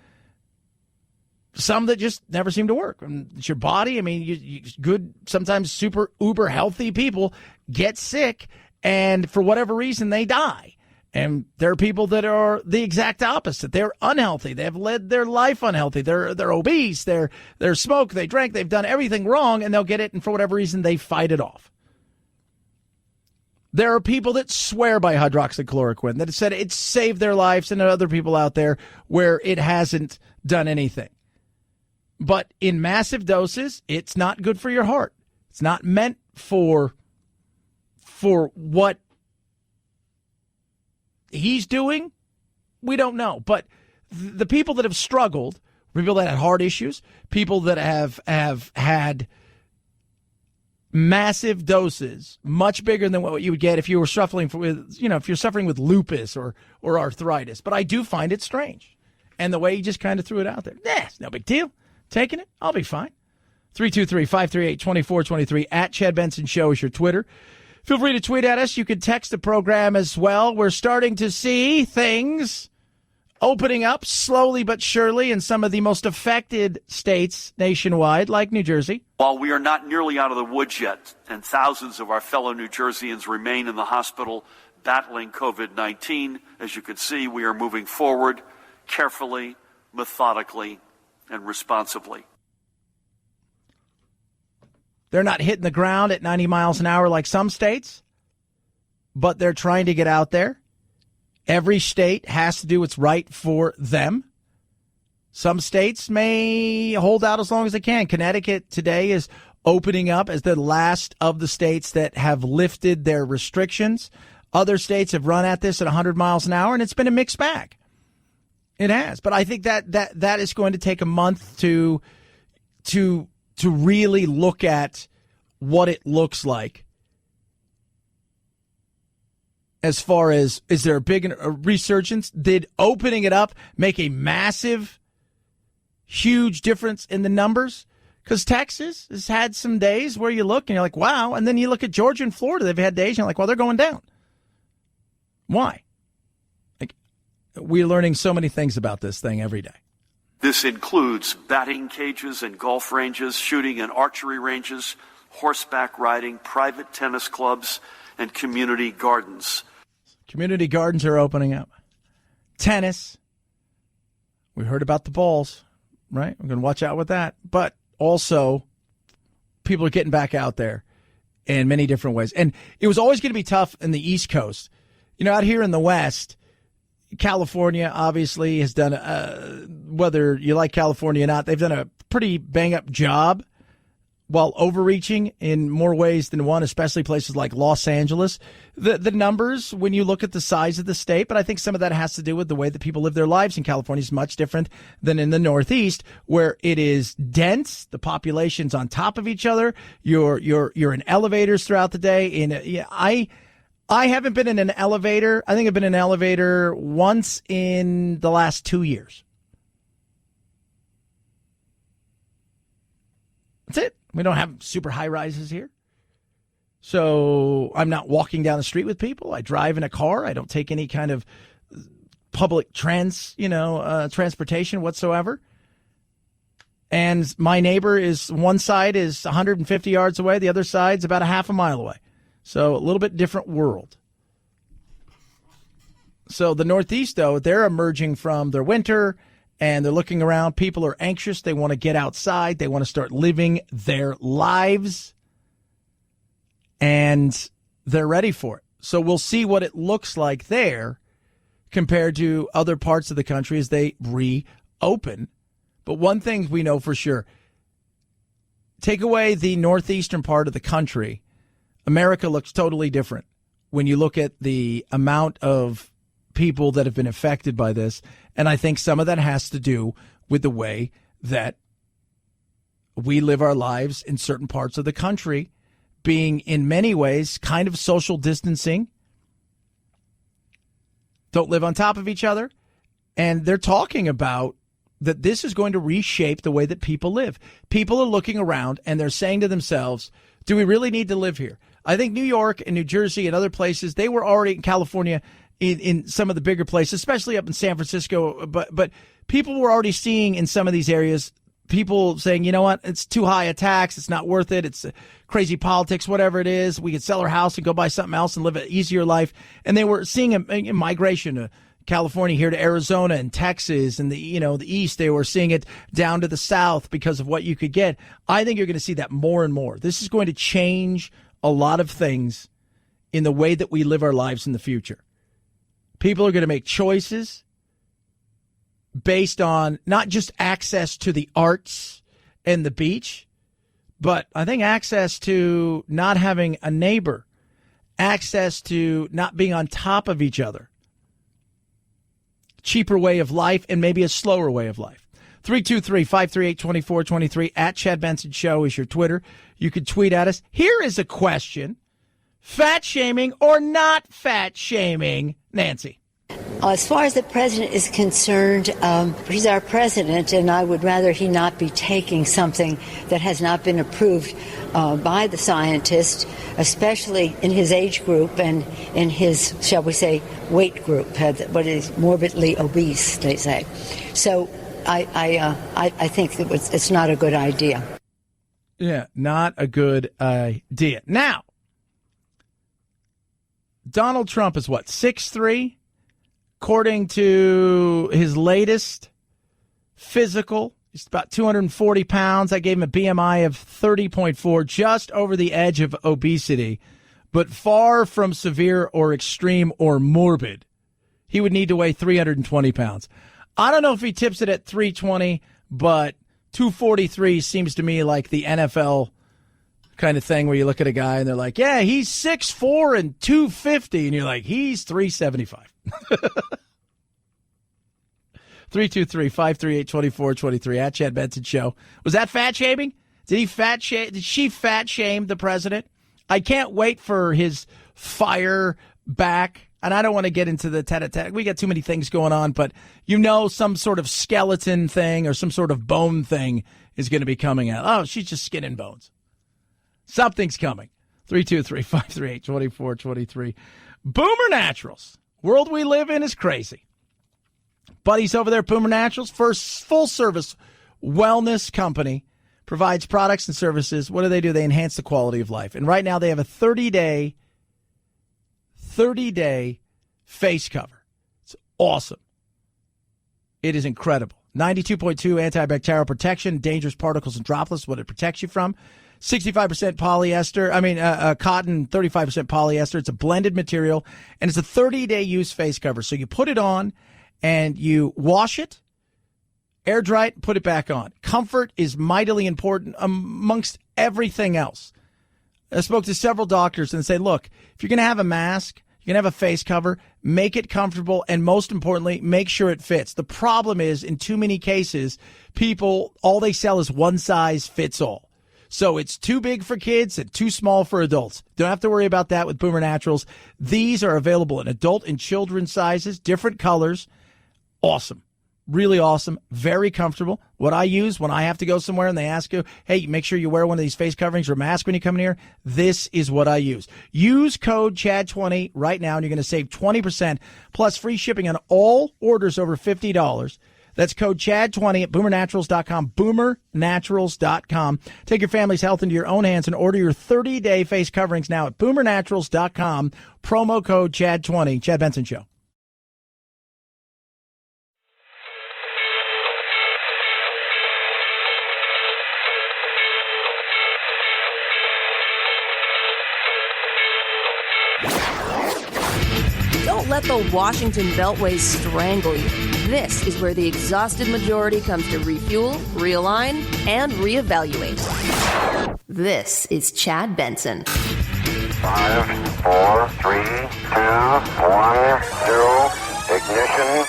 some that just never seem to work. And it's your body. I mean, you good, sometimes super uber healthy people get sick, and for whatever reason, they die. And there are people that are the exact opposite. They're unhealthy. They have led their life unhealthy. They're obese. They're smoke. They drank. They've done everything wrong, and they'll get it. And for whatever reason, they fight it off. There are people that swear by hydroxychloroquine, that have said it saved their lives, and there are other people out there where it hasn't done anything. But in massive doses, it's not good for your heart. It's not meant for what he's doing. We don't know. But the people that have struggled, people that had heart issues, people that have had massive doses, much bigger than what you would get if you were suffering if you're suffering with lupus or arthritis. But I do find it strange. And the way he just kind of threw it out there. It's no big deal. Taking it, I'll be fine. 323-538-2423 at Chad Benson Show is your Twitter. Feel free to tweet at us. You can text the program as well. We're starting to see things opening up slowly but surely in some of the most affected states nationwide, like New Jersey. While we are not nearly out of the woods yet, and thousands of our fellow New Jerseyans remain in the hospital battling COVID-19, as you can see, we are moving forward carefully, methodically, and responsibly. They're not hitting the ground at 90 miles an hour like some states, but they're trying to get out there. Every state has to do what's right for them. Some states may hold out as long as they can. Connecticut today is opening up as the last of the states that have lifted their restrictions. Other states have run at this at 100 miles an hour, and it's been a mixed bag. It has, but I think that is going to take a month to really look at what it looks like. As far as, is there a big resurgence? Did opening it up make a massive, huge difference in the numbers? Because Texas has had some days where you look and you're like, wow, and then you look at Georgia and Florida, they've had days and you're like, well, they're going down. Why? We're learning so many things about this thing every day. This includes batting cages and golf ranges, shooting and archery ranges, horseback riding, private tennis clubs, and community gardens. Community gardens are opening up. tennis. We heard about the balls, right? We're going to watch out with that. But also, people are getting back out there in many different ways. And it was always going to be tough in the East Coast. Out here in the West, California obviously has done, whether you like California or not, they've done a pretty bang-up job while overreaching in more ways than one, especially places like Los Angeles. The numbers, when you look at the size of the state, but I think some of that has to do with the way that people live their lives in California is much different than in the Northeast, where it is dense, the population's on top of each other, you're in elevators throughout the day. I haven't been in an elevator. I think I've been in an elevator once in the last 2 years. That's it. We don't have super high rises here. So I'm not walking down the street with people. I drive in a car. I don't take any kind of public transportation whatsoever. And my neighbor is, one side is 150 yards away. The other side's about a half a mile away. So a little bit different world. So the Northeast, though, they're emerging from their winter and they're looking around. People are anxious. They want to get outside. They want to start living their lives. And they're ready for it. So we'll see what it looks like there compared to other parts of the country as they reopen. But one thing we know for sure, take away the northeastern part of the country, America looks totally different when you look at the amount of people that have been affected by this. And I think some of that has to do with the way that we live our lives in certain parts of the country, being in many ways kind of social distancing, don't live on top of each other. And they're talking about that this is going to reshape the way that people live. People are looking around and they're saying to themselves, do we really need to live here? I think New York and New Jersey and other places, they were already in California in some of the bigger places, especially up in San Francisco. But people were already seeing in some of these areas, people saying, you know what, it's too high a tax. It's not worth it. It's crazy politics, whatever it is. We could sell our house and go buy something else and live an easier life. And they were seeing a migration to California here to Arizona and Texas and the East. They were seeing it down to the South because of what you could get. I think you're going to see that more and more. This is going to change a lot of things in the way that we live our lives in the future. People are going to make choices based on not just access to the arts and the beach, but I think access to not having a neighbor, access to not being on top of each other, cheaper way of life, and maybe a slower way of life. 323-538-2423 at Chad Benson Show is your Twitter. You can tweet at us. Here is a question. Fat shaming or not fat shaming, Nancy? As far as the president is concerned, he's our president, and I would rather he not be taking something that has not been approved by the scientists, especially in his age group and in his, shall we say, weight group, what is morbidly obese, they say. So I think it's not a good idea. Yeah, not a good idea. Now, Donald Trump is what, 6'3"? According to his latest physical, he's about 240 pounds. I gave him a BMI of 30.4, just over the edge of obesity, but far from severe or extreme or morbid. He would need to weigh 320 pounds. I don't know if he tips it at 320, but 243 seems to me like the NFL kind of thing where you look at a guy and they're like, yeah, he's 6'4" and 250. And you're like, he's 375. 323-538-2423 at Chad Benson Show. Was that fat shaming? Did she fat shame the president? I can't wait for his fire back. And I don't want to get into the tete-a-tete. We got too many things going on, but some sort of skeleton thing or some sort of bone thing is going to be coming out. Oh, she's just skin and bones. Something's coming. 323-538-2423. Boomer Naturals. World we live in is crazy. Buddies over there at Boomer Naturals, first full-service wellness company, provides products and services. What do? They enhance the quality of life. And right now they have a 30-day face cover. It's awesome. It is incredible. 92.2 antibacterial protection, dangerous particles and droplets, what it protects you from. 65% polyester, cotton, 35% polyester. It's a blended material, and it's a 30-day use face cover. So you put it on, and you wash it, air dry it, put it back on. Comfort is mightily important amongst everything else. I spoke to several doctors and say, look, if you're going to have a mask, you're going to have a face cover, make it comfortable, and most importantly, make sure it fits. The problem is, in too many cases, people, all they sell is one size fits all. So it's too big for kids and too small for adults. Don't have to worry about that with Boomer Naturals. These are available in adult and children's sizes, different colors. Awesome. Really awesome. Very comfortable. What I use when I have to go somewhere and they ask you, hey, make sure you wear one of these face coverings or mask when you come in here. This is what I use. Use code CHAD20 right now, and you're going to save 20% plus free shipping on all orders over $50. That's code CHAD20 at boomernaturals.com, boomernaturals.com. Take your family's health into your own hands and order your 30-day face coverings now at boomernaturals.com. Promo code CHAD20. Chad Benson Show. Don't let the Washington Beltway strangle you. This is where the exhausted majority comes to refuel, realign, and reevaluate. This is Chad Benson. 5, 4, 3, 2, 1, 0, ignition,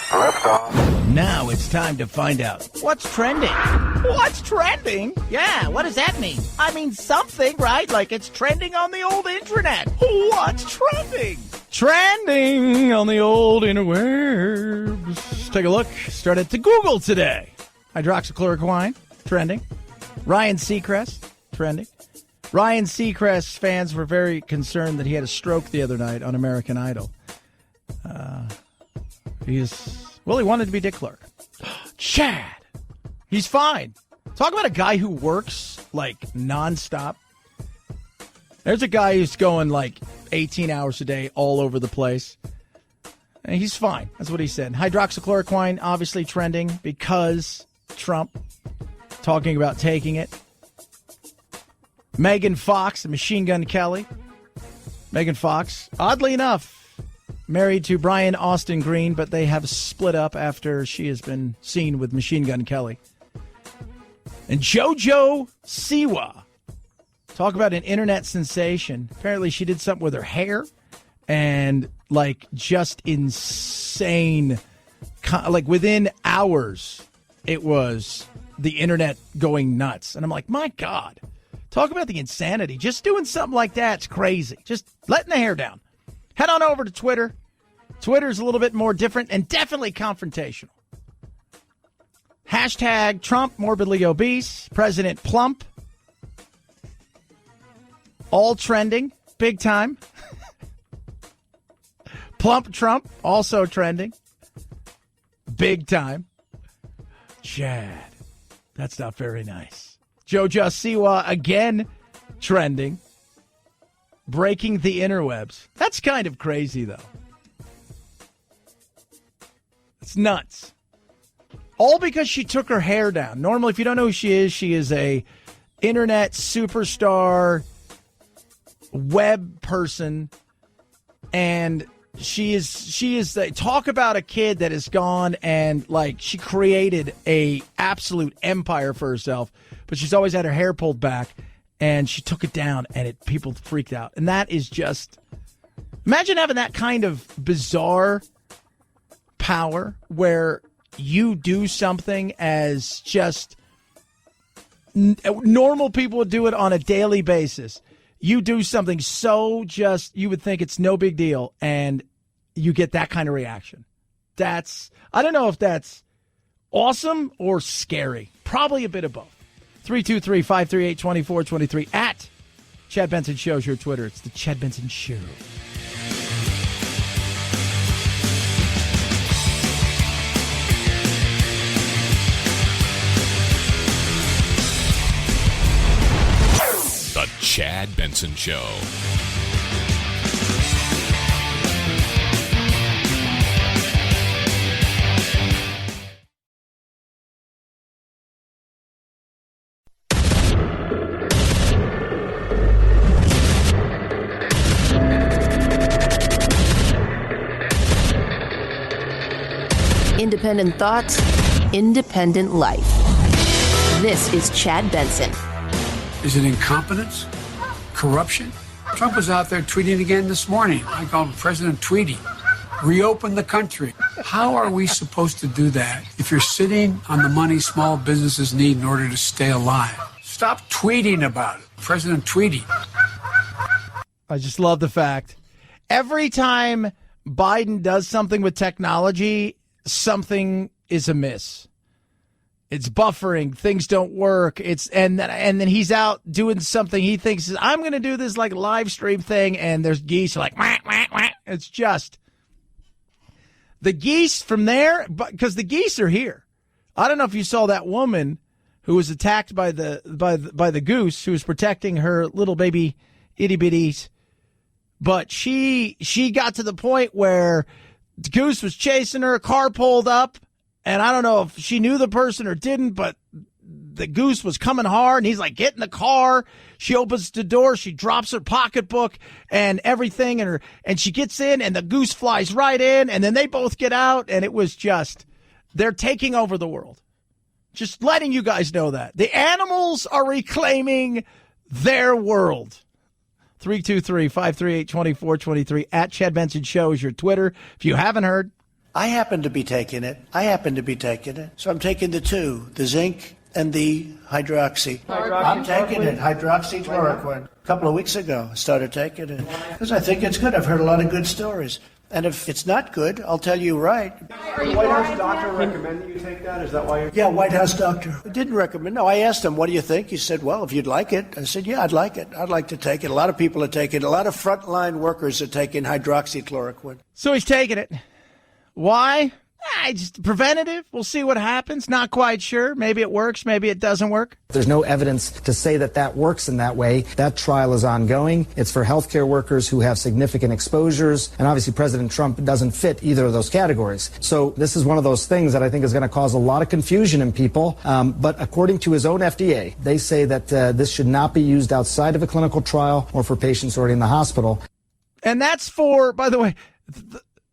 liftoff. Now it's time to find out what's trending. What's trending? Yeah, what does that mean? I mean something, right? Like it's trending on the old internet. What's trending? Trending on the old interwebs. Take a look. Start it to Google today. Hydroxychloroquine, trending. Ryan Seacrest, trending. Ryan Seacrest fans were very concerned that he had a stroke the other night on American Idol. He wanted to be Dick Clark. Chad, he's fine. Talk about a guy who works like nonstop. There's a guy who's going like 18 hours a day all over the place. And he's fine. That's what he said. Hydroxychloroquine, obviously trending because Trump talking about taking it. Megan Fox and Machine Gun Kelly. Megan Fox, oddly enough, married to Brian Austin Green, but they have split up after she has been seen with Machine Gun Kelly. And JoJo Siwa. Talk about an internet sensation. Apparently she did something with her hair and like just insane. Like within hours, it was the internet going nuts. And I'm like, my God, talk about the insanity. Just doing something like that's crazy. Just letting the hair down. Head on over to Twitter. Twitter's a little bit more different and definitely confrontational. Hashtag Trump morbidly obese. President plump. All trending. Big time. Plump Trump also trending. Big time. Chad. That's not very nice. JoJo Siwa again trending. Breaking the interwebs. That's kind of crazy, though. It's nuts. All because she took her hair down. Normally, if you don't know who she is a internet superstar, web person, and she is talk about a kid that is gone and like she created a absolute empire for herself, but she's always had her hair pulled back. And she took it down, and people freaked out. And that is just... Imagine having that kind of bizarre power where you do something as just... Normal people would do it on a daily basis. You do something so just... You would think it's no big deal, and you get that kind of reaction. That's... I don't know if that's awesome or scary. Probably a bit of both. 323-538-2423 at Chad Benson Show's your Twitter. It's the Chad Benson Show. The Chad Benson Show. Independent thoughts, independent life. This is Chad Benson. Is it incompetence? Corruption? Trump was out there tweeting again this morning. I called President Tweety. Reopen the country. How are we supposed to do that if you're sitting on the money small businesses need in order to stay alive? Stop tweeting about it. President Tweety. I just love the fact every time Biden does something with technology, something is amiss. It's buffering. Things don't work. And then he's out doing something he thinks is, I'm going to do this like live stream thing, and there's geese like, wah, wah, wah. It's just the geese from there, because the geese are here. I don't know if you saw that woman who was attacked by the goose who was protecting her little baby itty bitties, but she got to the point where the goose was chasing her, a car pulled up. And I don't know if she knew the person or didn't, but the goose was coming hard, and he's like, get in the car. She opens the door. She drops her pocketbook and everything, and she gets in, and the goose flies right in, and then they both get out, and it was just, they're taking over the world. Just letting you guys know that. The animals are reclaiming their world. 323-538-2423 at Chad Benson Show is your Twitter. If you haven't heard, I happen to be taking it. So I'm taking the two, the zinc and the hydroxy. I'm taking it, hydroxychloroquine. A couple of weeks ago, I started taking it because I think it's good. I've heard a lot of good stories. And if it's not good, I'll tell you right. The White House doctor recommended you take that? Is that why you're... Yeah, White House doctor. I didn't recommend. No, I asked him, what do you think? He said, well, if you'd like it. I said, yeah, I'd like it. I'd like to take it. A lot of people are taking it. A lot of frontline workers are taking hydroxychloroquine. So he's taking it. Why? Just preventative. We'll see what happens. Not quite sure. Maybe it works. Maybe it doesn't work. There's no evidence to say that works in that way. That trial is ongoing. It's for healthcare workers who have significant exposures. And obviously, President Trump doesn't fit either of those categories. So this is one of those things that I think is going to cause a lot of confusion in people. But according to his own FDA, they say that this should not be used outside of a clinical trial or for patients already in the hospital. And that's for, by the way,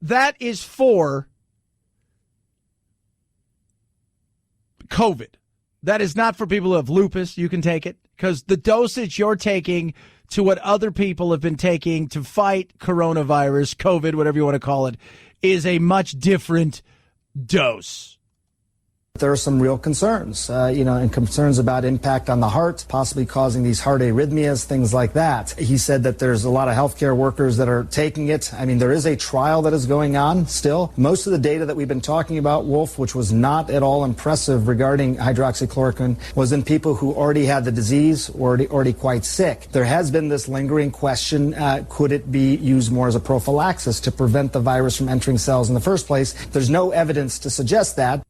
that is for COVID. That is not for people who have lupus. You can take it because the dosage you're taking to what other people have been taking to fight coronavirus, COVID, whatever you want to call it, is a much different dose. There are some real concerns, and concerns about impact on the heart, possibly causing these heart arrhythmias, things like that. He said that there's a lot of healthcare workers that are taking it. I mean, there is a trial that is going on still. Most of the data that we've been talking about, Wolf, which was not at all impressive regarding hydroxychloroquine, was in people who already had the disease or already quite sick. There has been this lingering question, could it be used more as a prophylaxis to prevent the virus from entering cells in the first place? There's no evidence to suggest that.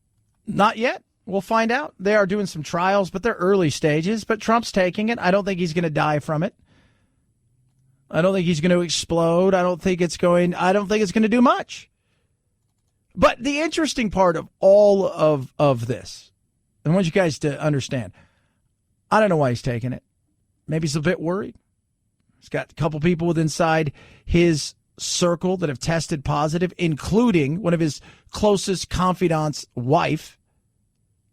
Not yet. We'll find out. They are doing some trials, but they're early stages. But Trump's taking it. I don't think he's going to die from it. I don't think he's going to explode. I don't think it's going to do much. But the interesting part of all of this, and I want you guys to understand, I don't know why he's taking it. Maybe he's a bit worried. He's got a couple people with inside his circle that have tested positive, including one of his closest confidants' wife,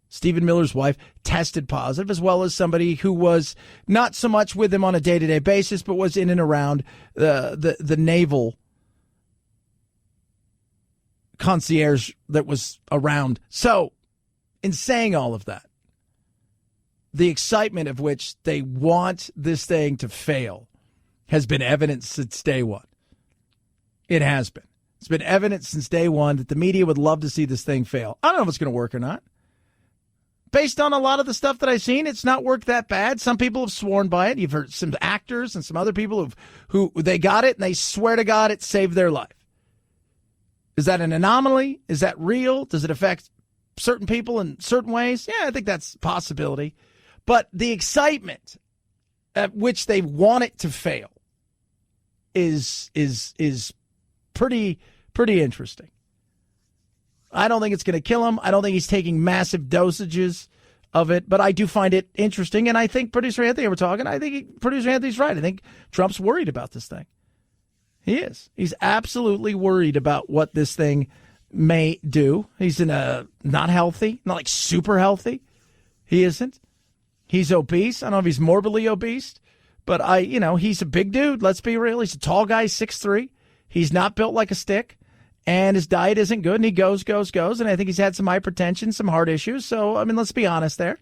Stephen Miller's wife, tested positive, as well as somebody who was not so much with him on a day-to-day basis, but was in and around the naval concierge that was around. So, in saying all of that, the excitement of which they want this thing to fail has been evident since day one. It has been. It's been evident since day one that the media would love to see this thing fail. I don't know if it's going to work or not. Based on a lot of the stuff that I've seen, it's not worked that bad. Some people have sworn by it. You've heard some actors and some other people who they got it and they swear to God it saved their life. Is that an anomaly? Is that real? Does it affect certain people in certain ways? Yeah, I think that's a possibility. But the excitement at which they want it to fail is pretty interesting. I don't think it's going to kill him. I don't think he's taking massive dosages of it, but I do find it interesting. And I think Producer Anthony, we're talking, I think Producer Anthony's right. I think Trump's worried about this thing. He is. He's absolutely worried about what this thing may do. He's not healthy, not like super healthy. He isn't. He's obese. I don't know if he's morbidly obese, but he's a big dude. Let's be real. He's a tall guy, 6'3". He's not built like a stick, and his diet isn't good, and he goes. And I think he's had some hypertension, some heart issues. So, let's be honest there.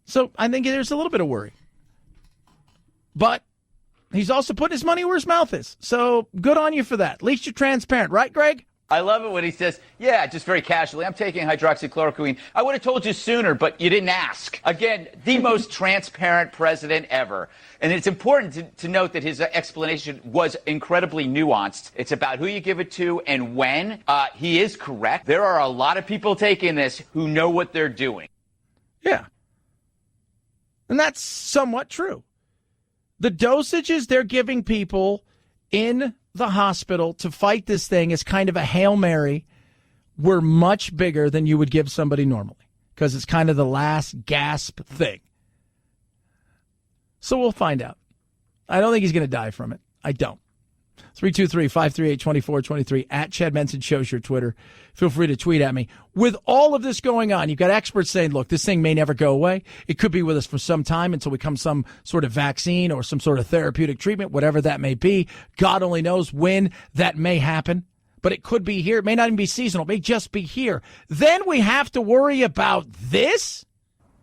So I think there's a little bit of worry. But he's also putting his money where his mouth is. So good on you for that. At least you're transparent, right, Greg? I love it when he says, yeah, just very casually, I'm taking hydroxychloroquine. I would have told you sooner, but you didn't ask. Again, the most transparent president ever. And it's important to note that his explanation was incredibly nuanced. It's about who you give it to and when. He is correct. There are a lot of people taking this who know what they're doing. Yeah. And that's somewhat true. The dosages they're giving people in the hospital to fight this thing as kind of a Hail Mary were much bigger than you would give somebody normally because it's kind of the last gasp thing. So we'll find out. I don't think he's going to die from it. I don't. 323-538-2423 at Chad Benson shows your Twitter. Feel free to tweet at me. With all of this going on, you've got experts saying, look, this thing may never go away. It could be with us for some time until we come some sort of vaccine or some sort of therapeutic treatment, whatever that may be. God only knows when that may happen. But it could be here. It may not even be seasonal. It may just be here. Then we have to worry about this?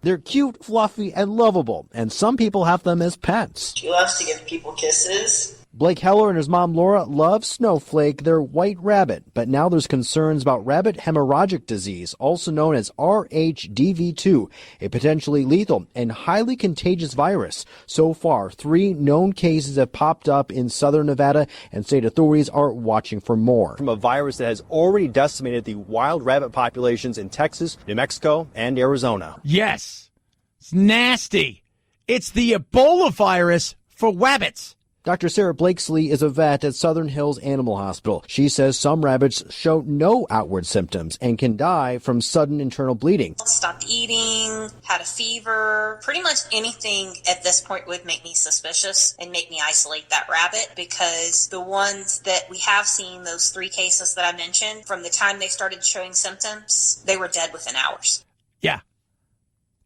They're cute, fluffy, and lovable, and some people have them as pets. She loves to give people kisses. Blake Heller and his mom Laura love Snowflake, their white rabbit, but now there's concerns about rabbit hemorrhagic disease, also known as RHDV2, a potentially lethal and highly contagious virus. So far, 3 known cases have popped up in southern Nevada, and state authorities are watching for more. From a virus that has already decimated the wild rabbit populations in Texas, New Mexico, and Arizona. Yes, it's nasty. It's the Ebola virus for rabbits. Dr. Sarah Blakesley is a vet at Southern Hills Animal Hospital. She says some rabbits show no outward symptoms and can die from sudden internal bleeding. Stopped eating, had a fever. Pretty much anything at this point would make me suspicious and make me isolate that rabbit, because the ones that we have seen, those 3 cases that I mentioned, from the time they started showing symptoms, they were dead within hours. Yeah.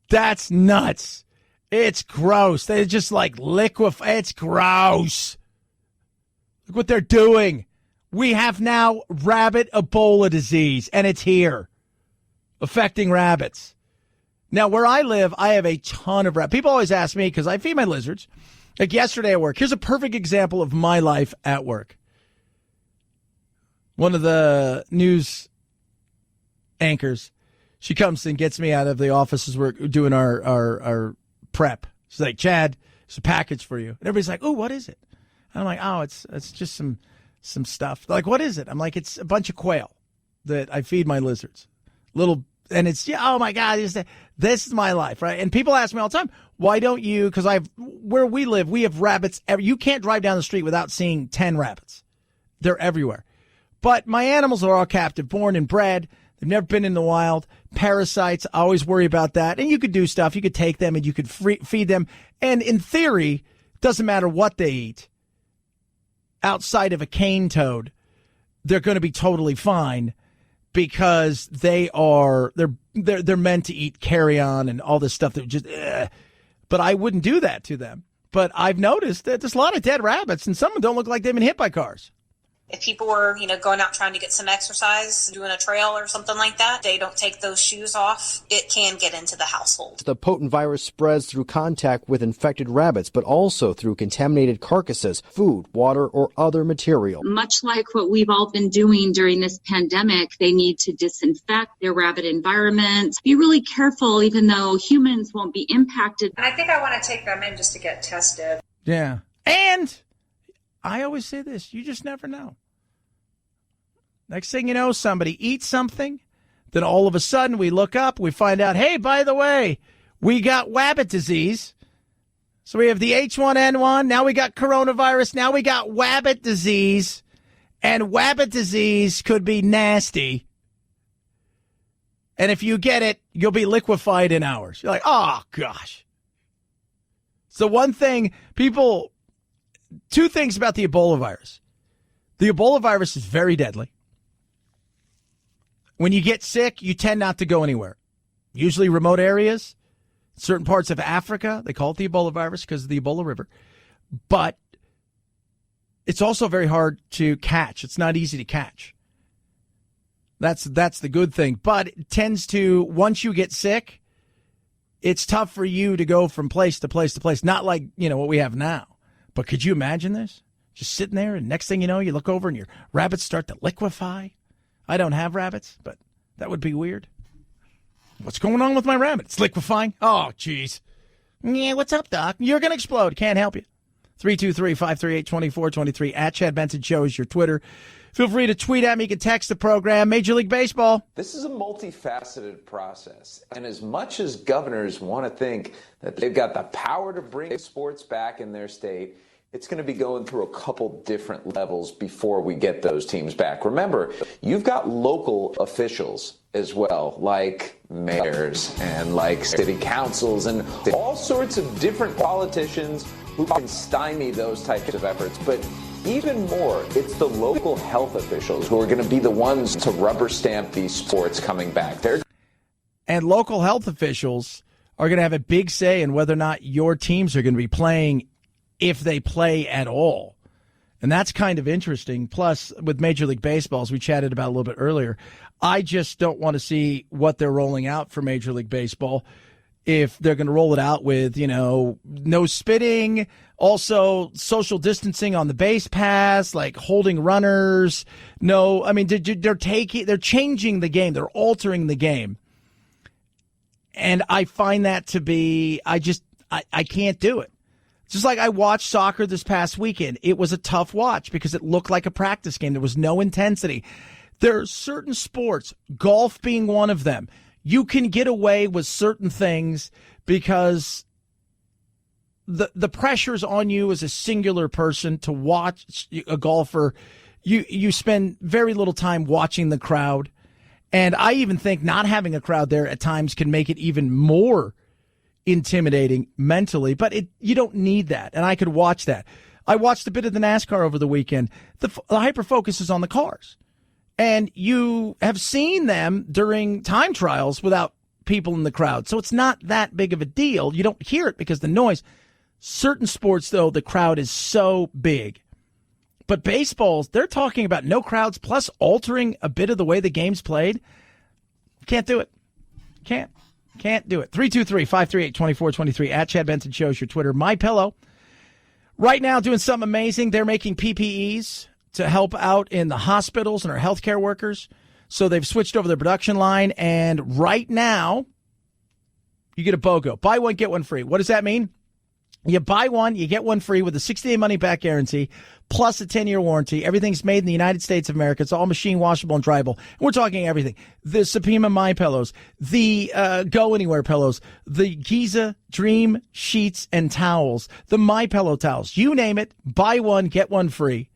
That's nuts. It's gross. They just liquefy. It's gross. Look what they're doing. We have now rabbit Ebola disease, and it's here, affecting rabbits. Now, where I live, I have a ton of rabbits. People always ask me, because I feed my lizards. Like yesterday at work, here's a perfect example of my life at work. One of the news anchors, she comes and gets me out of the office as we're doing our prep. She's like, Chad, there's a package for you. And everybody's like, oh, what is it? And I'm like, oh, it's just some stuff. They're like, what is it? I'm like, it's a bunch of quail that I feed my lizards. And it's, oh my God, this is my life, right? And people ask me all the time, why don't you, because where we live, we have rabbits. You can't drive down the street without seeing 10 rabbits. They're everywhere. But my animals are all captive, born and bred. They've never been in the wild. Parasites, I always worry about that. And you could do stuff. You could take them and you could feed them. And in theory, doesn't matter what they eat. Outside of a cane toad, they're going to be totally fine, because they're meant to eat carrion and all this stuff that just. But I wouldn't do that to them. But I've noticed that there's a lot of dead rabbits, and some of them don't look like they've been hit by cars. If people were, going out trying to get some exercise, doing a trail or something like that, they don't take those shoes off, it can get into the household. The potent virus spreads through contact with infected rabbits, but also through contaminated carcasses, food, water, or other material. Much like what we've all been doing during this pandemic, they need to disinfect their rabbit environment. Be really careful, even though humans won't be impacted. And I think I want to take them in just to get tested. Yeah. And I always say this, you just never know. Next thing you know, somebody eats something, then all of a sudden we look up, we find out, hey, by the way, we got rabbit disease. So we have the H1N1, now we got coronavirus, now we got rabbit disease, and rabbit disease could be nasty. And if you get it, you'll be liquefied in hours. You're like, oh, gosh. So one thing, 2 things about the Ebola virus. The Ebola virus is very deadly. When you get sick, you tend not to go anywhere. Usually remote areas, certain parts of Africa. They call it the Ebola virus because of the Ebola River. But it's also very hard to catch. It's not easy to catch. That's the good thing. But it tends to, once you get sick, it's tough for you to go from place to place to place. Not like, what we have now. But could you imagine this? Just sitting there, and next thing you know, you look over and your rabbits start to liquefy. I don't have rabbits, but that would be weird. What's going on with my rabbit? It's liquefying. Oh, jeez. Yeah, what's up, Doc? You're going to explode. Can't help you. 323-538-2423 at Chad Benson Show is your Twitter. Feel free to tweet at me. You can text the program. Major League Baseball. This is a multifaceted process. And as much as governors want to think that they've got the power to bring sports back in their state, it's going to be going through a couple different levels before we get those teams back. Remember, you've got local officials as well, like mayors and like city councils and all sorts of different politicians who can stymie those types of efforts. But even more, it's the local health officials who are going to be the ones to rubber stamp these sports coming back. And local health officials are going to have a big say in whether or not your teams are going to be playing, if they play at all. And that's kind of interesting. Plus, with Major League Baseball, as we chatted about a little bit earlier, I just don't want to see what they're rolling out for Major League Baseball. If they're going to roll it out with, no spitting, also social distancing on the base pass, like holding runners. No, I mean, they're changing the game. They're altering the game. And I find that to be, I can't do it. Just like I watched soccer this past weekend. It was a tough watch because it looked like a practice game. There was no intensity. There are certain sports, golf being one of them. You can get away with certain things because the pressure's on you as a singular person to watch a golfer. You spend very little time watching the crowd. And I even think not having a crowd there at times can make it even more intimidating mentally, but you don't need that. And I could watch that. I watched a bit of the NASCAR over the weekend. The hyper-focus is on the cars. And you have seen them during time trials without people in the crowd. So it's not that big of a deal. You don't hear it because the noise. Certain sports, though, the crowd is so big. But baseballs, they're talking about no crowds plus altering a bit of the way the game's played. Can't do it. Can't do it. 323-538-2423 at Chad Benson Shows your Twitter. MyPillow. Right now doing something amazing. They're making PPEs to help out in the hospitals and our healthcare workers. So they've switched over their production line. And right now, you get a BOGO. Buy one, get one free. What does that mean? You buy one, you get one free with a 60-day money-back guarantee, plus a 10-year warranty. Everything's made in the United States of America. It's all machine washable and dryable. And we're talking everything. The Supima My Pillows, the Go Anywhere pillows, the Giza Dream sheets and towels, the My Pillow towels. You name it, buy one, get one free.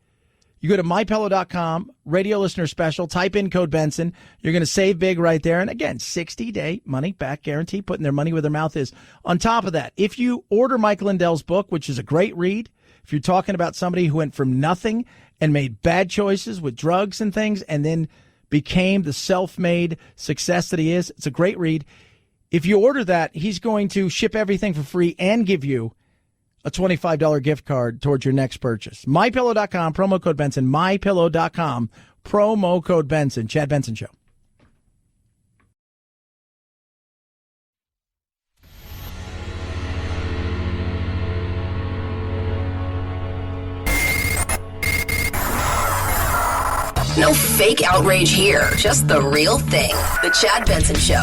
You go to MyPillow.com, radio listener special, type in code Benson. You're going to save big right there. And again, 60-day money-back guarantee, putting their money where their mouth is. On top of that, if you order Mike Lindell's book, which is a great read, if you're talking about somebody who went from nothing and made bad choices with drugs and things and then became the self-made success that he is, it's a great read. If you order that, he's going to ship everything for free and give you a $25 gift card towards your next purchase. MyPillow.com, promo code Benson. MyPillow.com, promo code Benson. Chad Benson Show. No fake outrage here, just the real thing. The Chad Benson Show.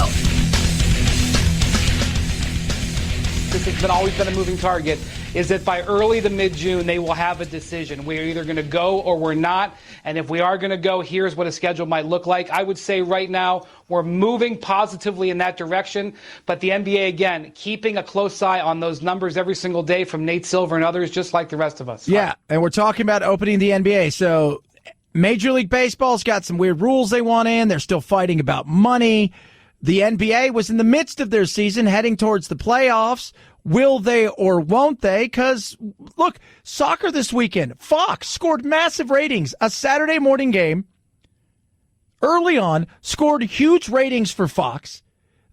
This has always been a moving target, is that by early to mid-June, they will have a decision. We're either going to go or we're not. And if we are going to go, here's what a schedule might look like. I would say right now we're moving positively in that direction. But the NBA, again, keeping a close eye on those numbers every single day from Nate Silver and others, just like the rest of us. Yeah, and we're talking about opening the NBA. So Major League Baseball's got some weird rules they want in. They're still fighting about money. The NBA was in the midst of their season heading towards the playoffs. Will they or won't they? Because, look, soccer this weekend. Fox scored massive ratings. A Saturday morning game early on, scored huge ratings for Fox.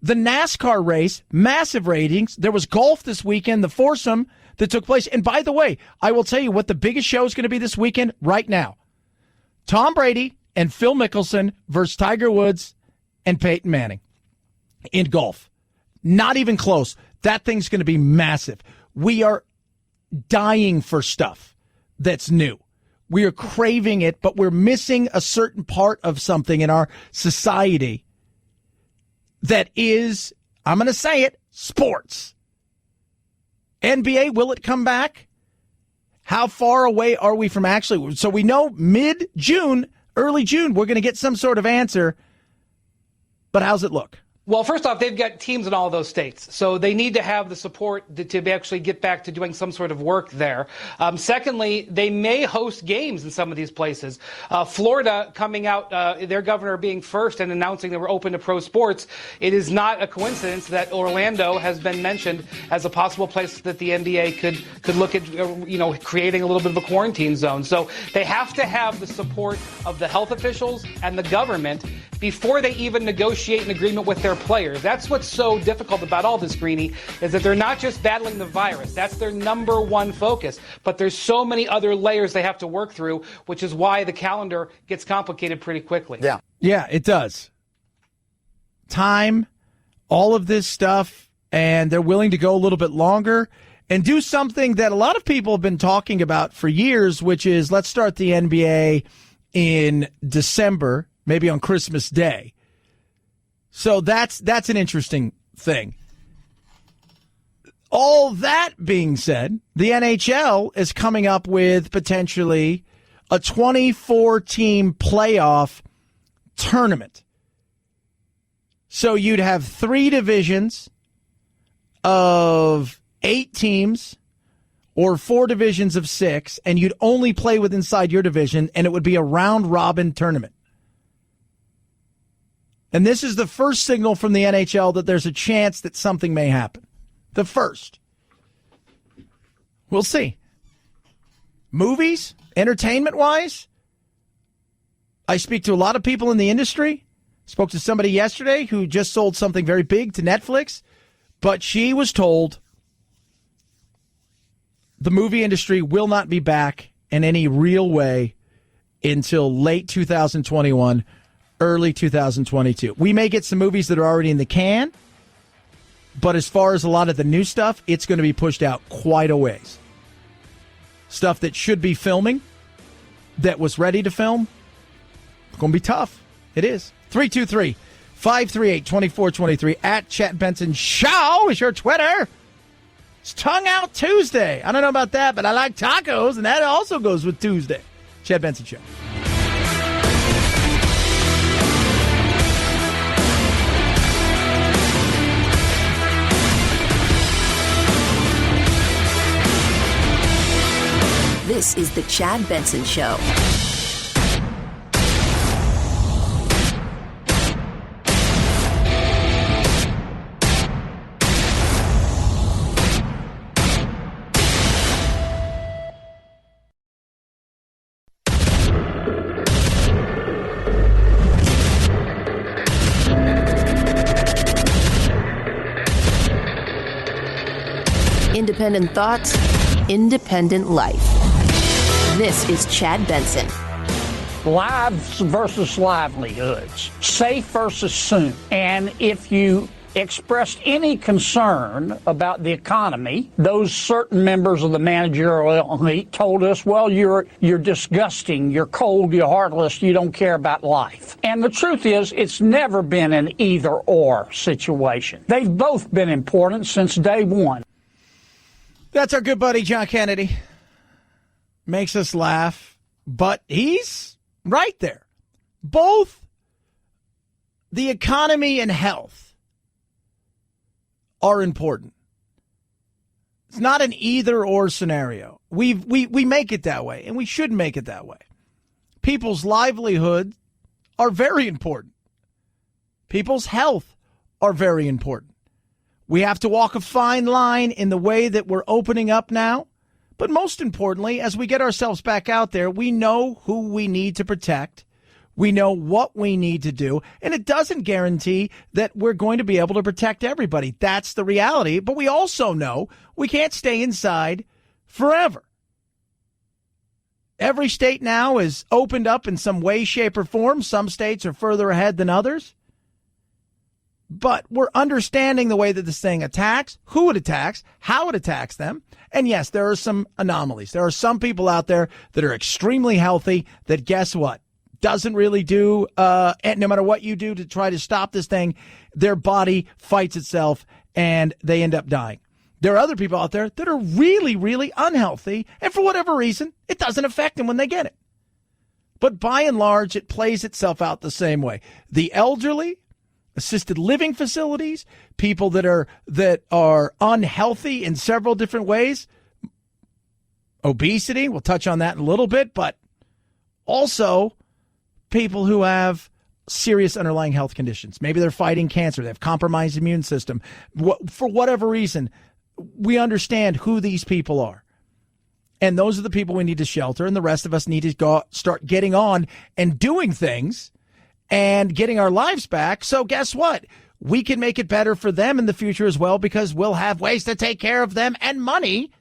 The NASCAR race, massive ratings. There was golf this weekend, the foursome that took place. And by the way, I will tell you what the biggest show is going to be this weekend right now. Tom Brady and Phil Mickelson versus Tiger Woods and Peyton Manning in golf. Not even close. That thing's going to be massive. We are dying for stuff that's new. We are craving it, but we're missing a certain part of something in our society that is, I'm going to say it, sports. NBA, will it come back? How far away are we from actually? So we know mid-June, early June, we're going to get some sort of answer. But how's it look? Well, first off, they've got teams in all of those states, so they need to have the support to actually get back to doing some sort of work there. Secondly, they may host games in some of these places. Florida coming out, their governor being first and announcing they were open to pro sports. It is not a coincidence that Orlando has been mentioned as a possible place that the NBA could look at, creating a little bit of a quarantine zone. So they have to have the support of the health officials and the government before they even negotiate an agreement with their players. That's what's so difficult about all this, Greeny, is that they're not just battling the virus. That's their number one focus. But there's so many other layers they have to work through, which is why the calendar gets complicated pretty quickly. Yeah, it does. Time, all of this stuff, and they're willing to go a little bit longer and do something that a lot of people have been talking about for years, which is let's start the NBA in December, maybe on Christmas Day. So that's an interesting thing. All that being said, the NHL is coming up with potentially a 24-team playoff tournament. So you'd have 3 divisions of 8 teams or 4 divisions of 6, and you'd only play with inside your division, and it would be a round-robin tournament. And this is the first signal from the NHL that there's a chance that something may happen. The first. We'll see. Movies, entertainment-wise, I speak to a lot of people in the industry. Spoke to somebody yesterday who just sold something very big to Netflix, but she was told the movie industry will not be back in any real way until late 2021, early 2022. We may get some movies that are already in the can, but as far as a lot of the new stuff, it's going to be pushed out quite a ways. Stuff that should be filming, that was ready to film, it's going to be tough. It is. 323-538-2423 at Chat Benson Show is your Twitter. It's Tongue Out Tuesday. I don't know about that, but I like tacos, and that also goes with Tuesday. Chad Benson Show. This is the Chad Benson Show. Independent thoughts, independent life. This is Chad Benson. Lives versus livelihoods. Safe versus soon. And if you expressed any concern about the economy, those certain members of the managerial elite told us, well, you're disgusting, you're cold, you're heartless, you don't care about life. And the truth is, it's never been an either-or situation. They've both been important since day one. That's our good buddy, John Kennedy. Makes us laugh, but he's right there. Both the economy and health are important. It's not an either-or scenario. We make it that way, and we should make it that way. People's livelihoods are very important. People's health are very important. We have to walk a fine line in the way that we're opening up now. But most importantly, as we get ourselves back out there, we know who we need to protect. We know what we need to do, and it doesn't guarantee that we're going to be able to protect everybody. That's the reality. But we also know we can't stay inside forever. Every state now is opened up in some way, shape, or form. Some states are further ahead than others. But we're understanding the way that this thing attacks, who it attacks, how it attacks them. And yes, there are some anomalies. There are some people out there that are extremely healthy that, guess what, doesn't really do, and no matter what you do to try to stop this thing, their body fights itself and they end up dying. There are other people out there that are really, really unhealthy, and for whatever reason, it doesn't affect them when they get it. But by and large, it plays itself out the same way. The elderly, assisted living facilities, people that are unhealthy in several different ways, obesity, we'll touch on that in a little bit, but also people who have serious underlying health conditions. Maybe they're fighting cancer, they have compromised immune system. For whatever reason, we understand who these people are. And those are the people we need to shelter, and the rest of us need to start getting on and doing things and getting our lives back. So guess what? We can make it better for them in the future as well, because we'll have ways to take care of them and money,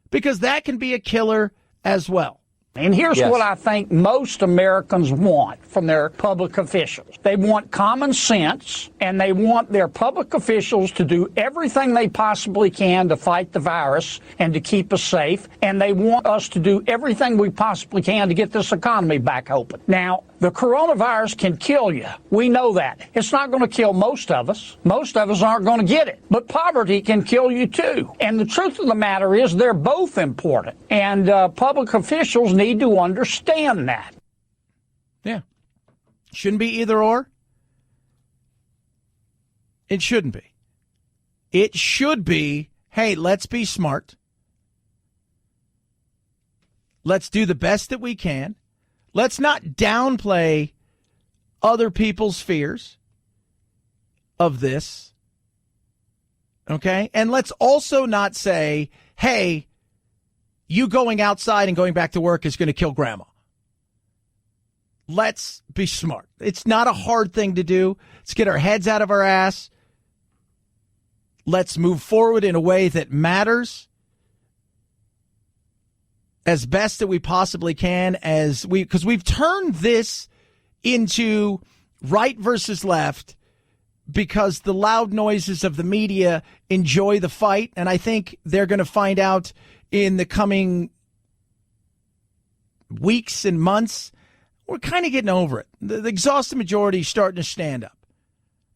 because that can be a killer as well. And here's what I think most Americans want from their public officials. They want common sense, and they want their public officials to do everything they possibly can to fight the virus and to keep us safe. And they want us to do everything we possibly can to get this economy back open. Now, the coronavirus can kill you. We know that. It's not going to kill most of us. Most of us aren't going to get it. But poverty can kill you too. And the truth of the matter is they're both important. And public officials need to understand that. Yeah. Shouldn't be either or. It shouldn't be. It should be, hey, let's be smart. Let's do the best that we can. Let's not downplay other people's fears of this, okay? And let's also not say, hey, you going outside and going back to work is going to kill grandma. Let's be smart. It's not a hard thing to do. Let's get our heads out of our ass. Let's move forward in a way that matters as best that we possibly can, because we've turned this into right versus left because the loud noises of the media enjoy the fight. And I think they're going to find out in the coming weeks and months, we're kind of getting over it. The exhausted majority is starting to stand up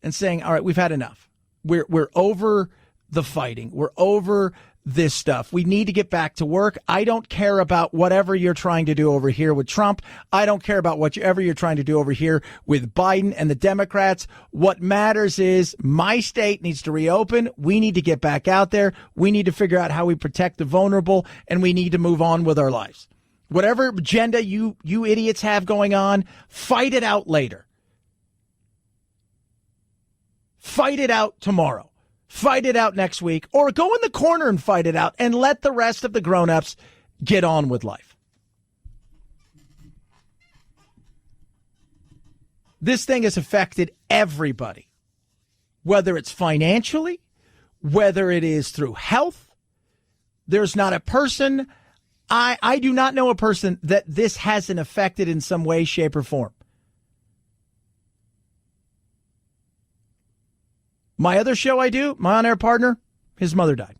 and saying, all right, we've had enough. We're over the fighting. We're over this stuff. We need to get back to work. I don't care about whatever you're trying to do over here with Trump. I don't care about whatever you're trying to do over here with Biden and the Democrats. What matters is my state needs to reopen. We need to get back out there. We need to figure out how we protect the vulnerable, and we need to move on with our lives. Whatever agenda you idiots have going on, fight it out later. Fight it out tomorrow. Fight it out next week, or go in the corner and fight it out and let the rest of the grown-ups get on with life. This thing has affected everybody, whether it's financially, whether it is through health. There's not a person, I do not know a person that this hasn't affected in some way, shape, or form. My other show I do, my on-air partner, his mother died.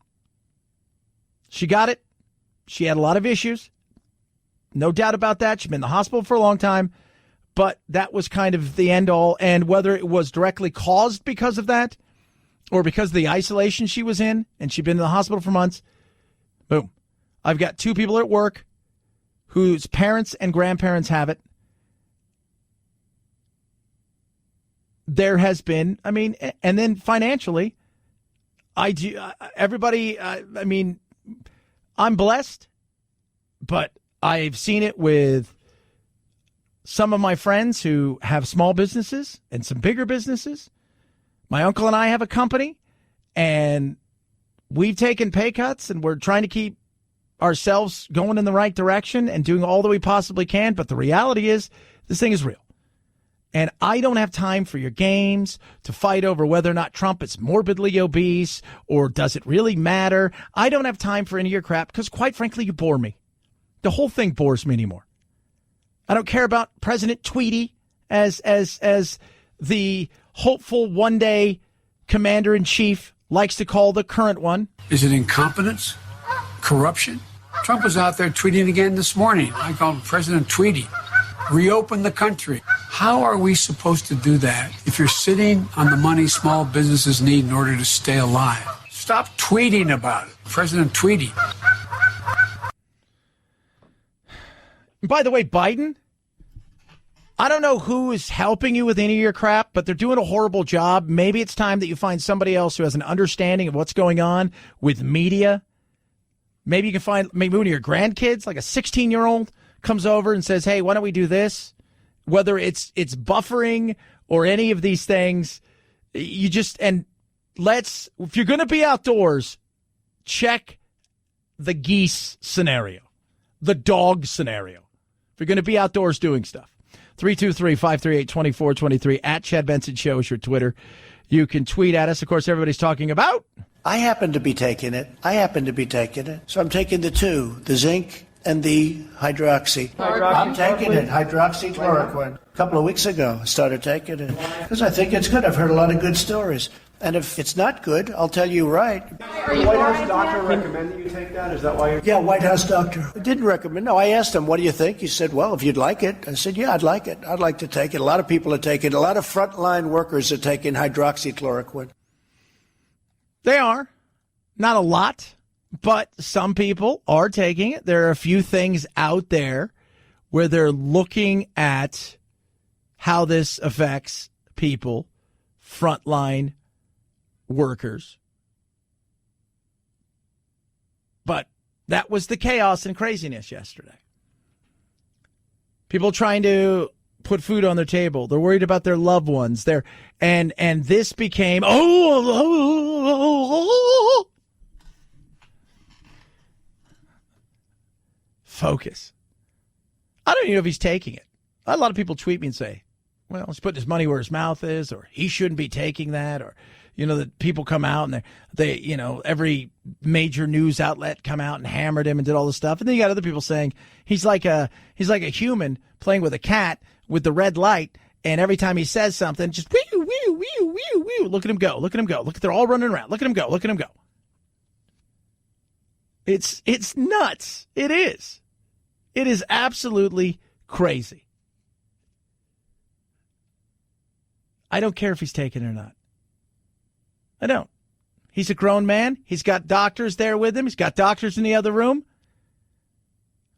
She got it. She had a lot of issues. No doubt about that. She'd been in the hospital for a long time, but that was kind of the end all. And whether it was directly caused because of that or because of the isolation she was in, and she'd been in the hospital for months, boom. I've got two people at work whose parents and grandparents have it. There has been, and then financially, I'm blessed, but I've seen it with some of my friends who have small businesses and some bigger businesses. My uncle and I have a company, and we've taken pay cuts, and we're trying to keep ourselves going in the right direction and doing all that we possibly can. But the reality is this thing is real. And I don't have time for your games to fight over whether or not Trump is morbidly obese or does it really matter. I don't have time for any of your crap because, quite frankly, you bore me. The whole thing bores me anymore. I don't care about President Tweety as the hopeful one-day commander-in-chief likes to call the current one. Is it incompetence? Corruption? Trump was out there tweeting again this morning. I called President Tweety. Reopen the country. How are we supposed to do that if you're sitting on the money small businesses need in order to stay alive? Stop tweeting about it. President Tweety. By the way, Biden, I don't know who is helping you with any of your crap, but they're doing a horrible job. Maybe it's time that you find somebody else who has an understanding of what's going on with media. Maybe you can find maybe one of your grandkids, like a 16-year-old, comes over and says, hey, why don't we do this? Whether it's buffering or any of these things, you just, and if you're going to be outdoors, check the geese scenario, the dog scenario. If you're going to be outdoors doing stuff. 323-538-2423 at Chad Benson Show is your Twitter. You can tweet at us. Of course, everybody's talking about. I happen to be taking it. So I'm taking the two, the zinc and the hydroxy. I'm taking it, hydroxychloroquine. A couple of weeks ago, I started taking it because I think it's good. I've heard a lot of good stories. And if it's not good, I'll tell you right. The White House doctor recommended you take that? Is that why you're... Yeah, White House doctor. I didn't recommend. No, I asked him, what do you think? He said, well, if you'd like it. I said, yeah, I'd like it. I'd like to take it. A lot of people are taking it. A lot of frontline workers are taking hydroxychloroquine. They are. Not a lot, but some people are taking it. There are a few things out there where they're looking at how this affects people, frontline workers. But that was the chaos and craziness yesterday. People trying to put food on their table. They're worried about their loved ones. And this became focus. I don't even know if he's taking it. A lot of people tweet me and say, well, he's putting his money where his mouth is, or he shouldn't be taking that, or that people come out and they every major news outlet come out and hammered him and did all this stuff. And then you got other people saying he's like a human playing with a cat with the red light, and every time he says something, just wee wee wee wee wee. Look at him go! Look at him go! Look, they're all running around. Look at him go! Look at him go! It's nuts. It is. It is absolutely crazy. I don't care if he's taken it or not. I don't. He's a grown man. He's got doctors there with him. He's got doctors in the other room.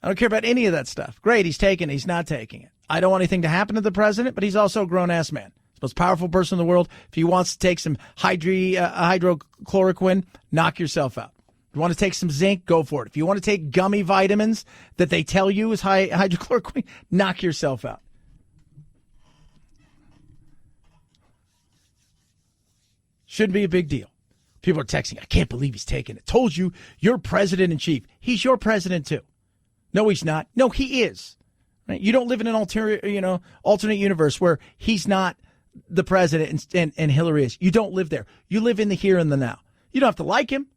I don't care about any of that stuff. Great, he's taking it. He's not taking it. I don't want anything to happen to the president, but he's also a grown-ass man. He's the most powerful person in the world. If he wants to take some hydroxychloroquine, knock yourself out. If you want to take some zinc, go for it. If you want to take gummy vitamins that they tell you is hydroxychloroquine, knock yourself out. Shouldn't be a big deal. People are texting, I can't believe he's taking it. Told you, you're president in chief. He's your president too. No, he's not. No, he is. Right? You don't live in an alternate universe where he's not the president and Hillary is. You don't live there. You live in the here and the now. You don't have to like him,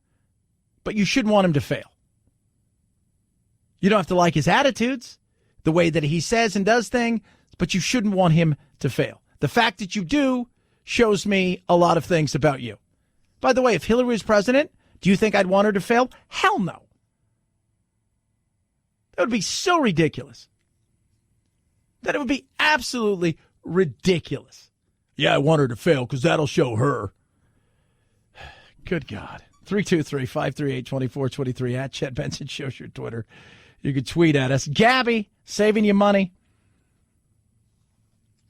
but you shouldn't want him to fail. You don't have to like his attitudes, the way that he says and does things, but you shouldn't want him to fail. The fact that you do shows me a lot of things about you. By the way, if Hillary was president, do you think I'd want her to fail? Hell no. That would be so ridiculous. That it would be absolutely ridiculous. Yeah, I want her to fail because that'll show her. Good God. 323-538-2423 at Chad Benson Show's your Twitter. You can tweet at us. Gabby, saving you money.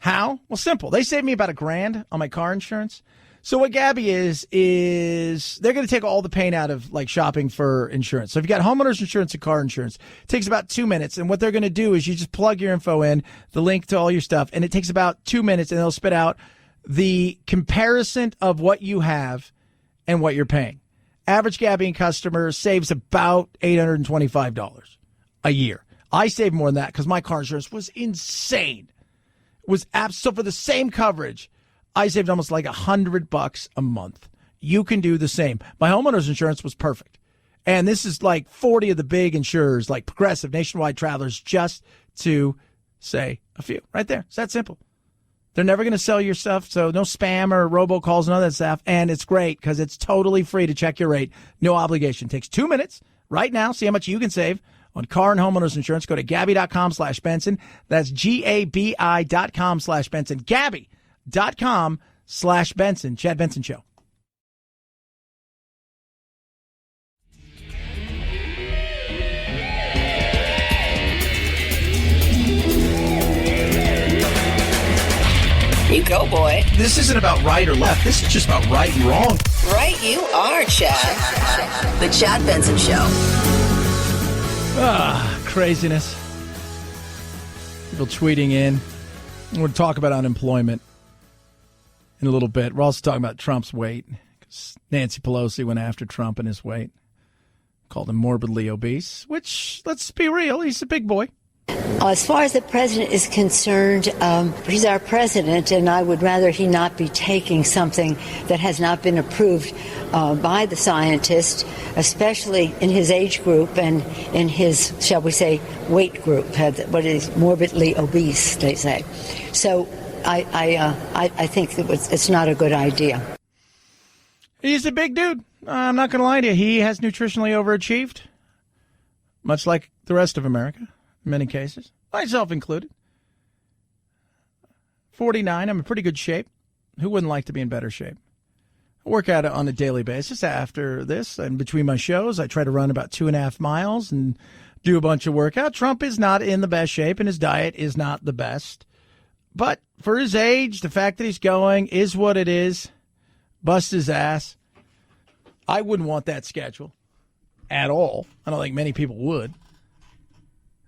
How? Well, simple. They saved me about $1,000 on my car insurance. So what Gabby is they're going to take all the pain out of like shopping for insurance. So if you got homeowners insurance and car insurance, it takes about 2 minutes. And what they're going to do is you just plug your info in, the link to all your stuff, and it takes about 2 minutes, and they'll spit out the comparison of what you have and what you're paying. Average Gabby customer saves about $825 a year. I save more than that because my car insurance was insane. So for the same coverage, I saved almost like $100 a month. You can do the same. My homeowner's insurance was perfect. And this is like 40 of the big insurers, like Progressive, Nationwide, Travelers, just to say a few. Right there. It's that simple. They're never going to sell your stuff, so no spam or robocalls and all that stuff. And it's great because it's totally free to check your rate. No obligation. It takes 2 minutes right now. See how much you can save on car and homeowners insurance. Go to Gabi.com/Benson. That's GABI.com/Benson. Gabi.com/Benson. Chad Benson Show. You go, boy. This isn't about right or left. This is just about right and wrong. Right you are, Chad. The Chad Benson Show. Craziness. People tweeting in. We'll talk about unemployment in a little bit. We're also talking about Trump's weight, because Nancy Pelosi went after Trump and his weight. Called him morbidly obese, which, let's be real, he's a big boy. As far as the president is concerned, he's our president, and I would rather he not be taking something that has not been approved by the scientists, especially in his age group and in his, shall we say, weight group, what is morbidly obese, they say. So I think it's not a good idea. He's a big dude. I'm not going to lie to you. He has nutritionally overachieved, much like the rest of America. In many cases, myself included. 49, I'm in pretty good shape. Who wouldn't like to be in better shape? I work out on a daily basis. After this and between my shows, I try to run about 2.5 miles and do a bunch of workout. Trump is not in the best shape, and his diet is not the best. But for his age, the fact that he's going is what it is. Bust his ass. I wouldn't want that schedule at all. I don't think many people would.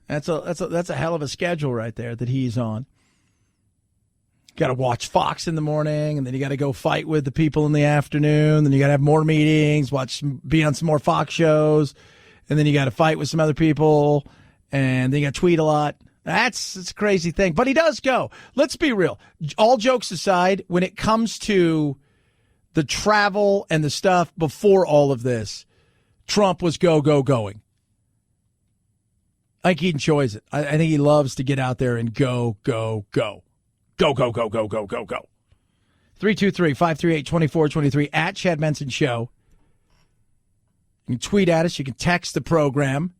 That's a hell of a schedule right there that he's on. Got to watch Fox in the morning, and then you got to go fight with the people in the afternoon. Then you got to have more meetings, be on some more Fox shows, and then you got to fight with some other people, and then you got to tweet a lot. It's a crazy thing, but he does go. Let's be real. All jokes aside, when it comes to the travel and the stuff before all of this, Trump was going. I think he enjoys it. I think he loves to get out there and go. Go. 323-538-2423 at Chad Benson Show. You can tweet at us. You can text the program.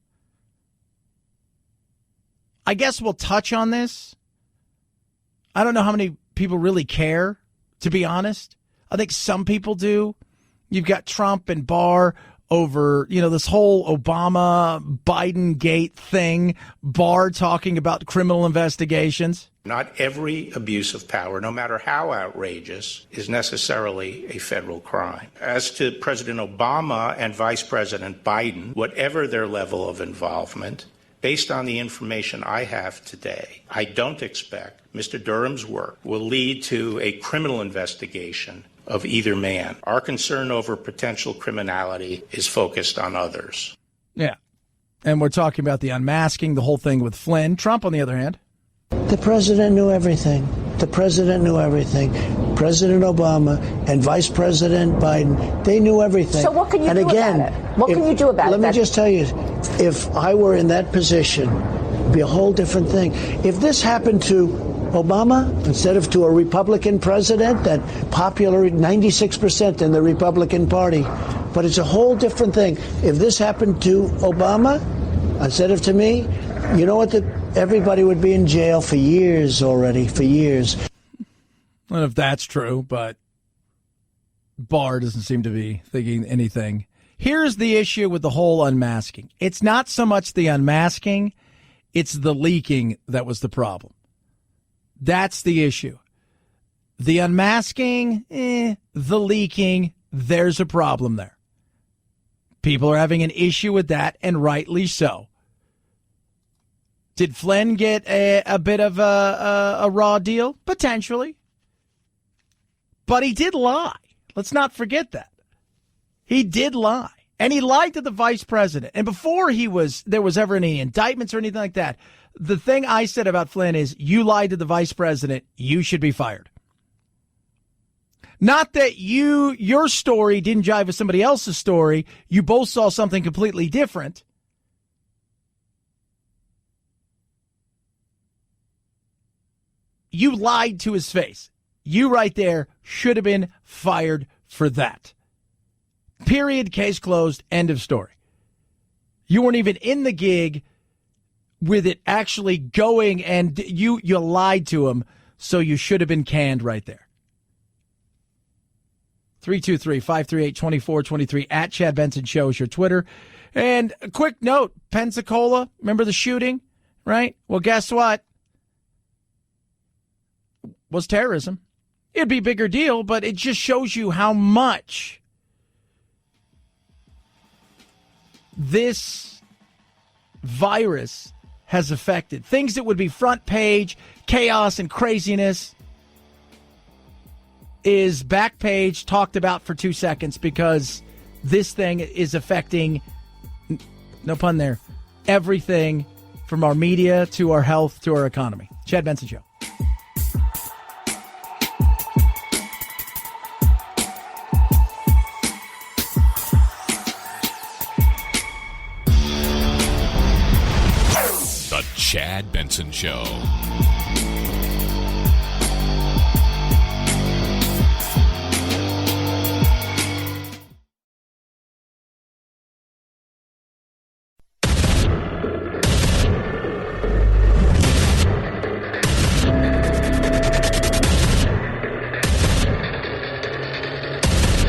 I guess we'll touch on this. I don't know how many people really care, to be honest. I think some people do. You've got Trump and Barr over, this whole Obama-Biden gate thing, Barr talking about criminal investigations. Not every abuse of power, no matter how outrageous, is necessarily a federal crime. As to President Obama and Vice President Biden, whatever their level of involvement, based on the information I have today, I don't expect Mr. Durham's work will lead to a criminal investigation of either man. Our concern over potential criminality is focused on others. Yeah. And we're talking about the unmasking, the whole thing with Flynn. Trump, on the other hand. The president knew everything. President Obama and Vice President Biden, they knew everything. So what can you do about it? What can you do about it? Let me just tell you, if I were in that position, it'd be a whole different thing. If this happened to Obama, instead of to a Republican president, that popular 96% in the Republican Party, but it's a whole different thing. If this happened to Obama, instead of to me, you know what? Everybody would be in jail for years already, for years. I don't know if that's true, but Barr doesn't seem to be thinking anything. Here's the issue with the whole unmasking. It's not so much the unmasking, it's the leaking that was the problem. That's the issue. The unmasking, the leaking, there's a problem there. People are having an issue with that, and rightly so. Did Flynn get a bit of a raw deal? Potentially. But he did lie. Let's not forget that. He did lie. And he lied to the vice president. And before there was ever any indictments or anything like that, the thing I said about Flynn is, you lied to the vice president. You should be fired. Not that your story didn't jive with somebody else's story. You both saw something completely different. You lied to his face. You right there should have been fired for that. Period. Case closed. End of story. You weren't even in the gig with it actually going, and you lied to him, so you should have been canned right there. 323-538-2423 at Chad Benson Show is your Twitter. And a quick note, Pensacola, remember the shooting, right? Well, guess what? Was terrorism. It'd be a bigger deal, but it just shows you how much this virus has affected. Things that would be front page, chaos and craziness, is back page, talked about for 2 seconds, because this thing is affecting, no pun there, everything from our media to our health to our economy. Chad Benson Show. The Chad Benson Show.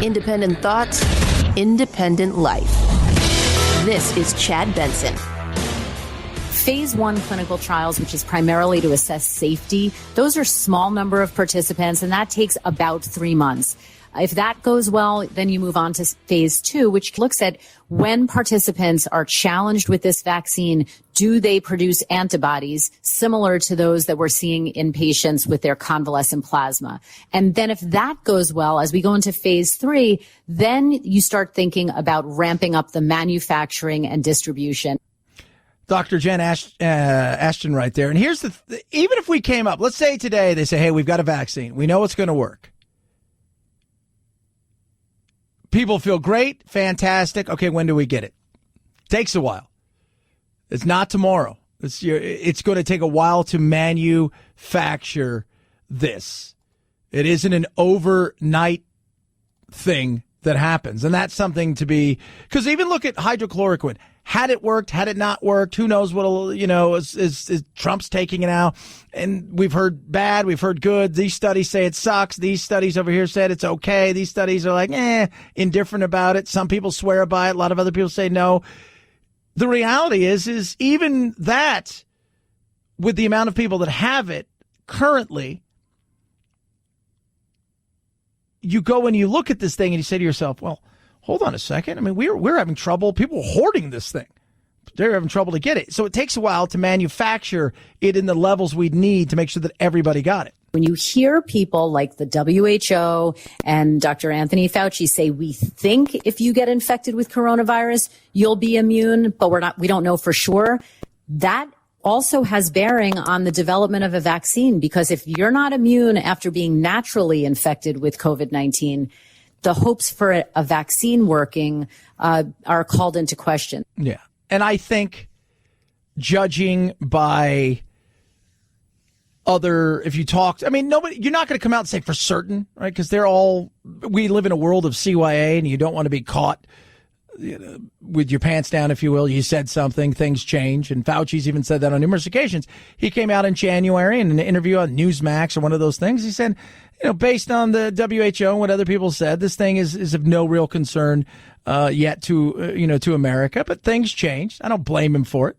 Independent thoughts, independent life. This is Chad Benson. Phase 1 clinical trials, which is primarily to assess safety, those are small number of participants, and that takes about 3 months. If that goes well, then you move on to phase 2, which looks at when participants are challenged with this vaccine, do they produce antibodies similar to those that we're seeing in patients with their convalescent plasma? And then if that goes well, as we go into phase 3, then you start thinking about ramping up the manufacturing and distribution. Dr. Jen Ashton right there. And here's even if we came up, let's say today they say, hey, we've got a vaccine. We know it's going to work. People feel great, fantastic. Okay, when do we get it? Takes a while. It's not tomorrow. It's going to take a while to manufacture this. It isn't an overnight thing that happens. And that's something to be, because even look at hydroxychloroquine. Had it worked, had it not worked, who knows what'll, is Trump's taking it out. And we've heard bad, we've heard good. These studies say it sucks. These studies over here said it's okay. These studies are like, indifferent about it. Some people swear by it. A lot of other people say no. The reality is even that, with the amount of people that have it currently, you go and you look at this thing and you say to yourself, well, hold on a second. I mean, we're having trouble. People are hoarding this thing. They're having trouble to get it. So it takes a while to manufacture it in the levels we'd need to make sure that everybody got it. When you hear people like the WHO and Dr. Anthony Fauci say, we think if you get infected with coronavirus, you'll be immune, but we don't know for sure. That also has bearing on the development of a vaccine, because if you're not immune after being naturally infected with COVID-19, the hopes for a vaccine working are called into question. Yeah. And I think judging by if you talked, I mean, you're not going to come out and say for certain, right? Because we live in a world of CYA and you don't want to be caught with your pants down, if you will. You said something, things change. And Fauci's even said that on numerous occasions. He came out in January in an interview on Newsmax or one of those things. He said, based on the WHO and what other people said, this thing is of no real concern yet to America. But things changed. I don't blame him for it.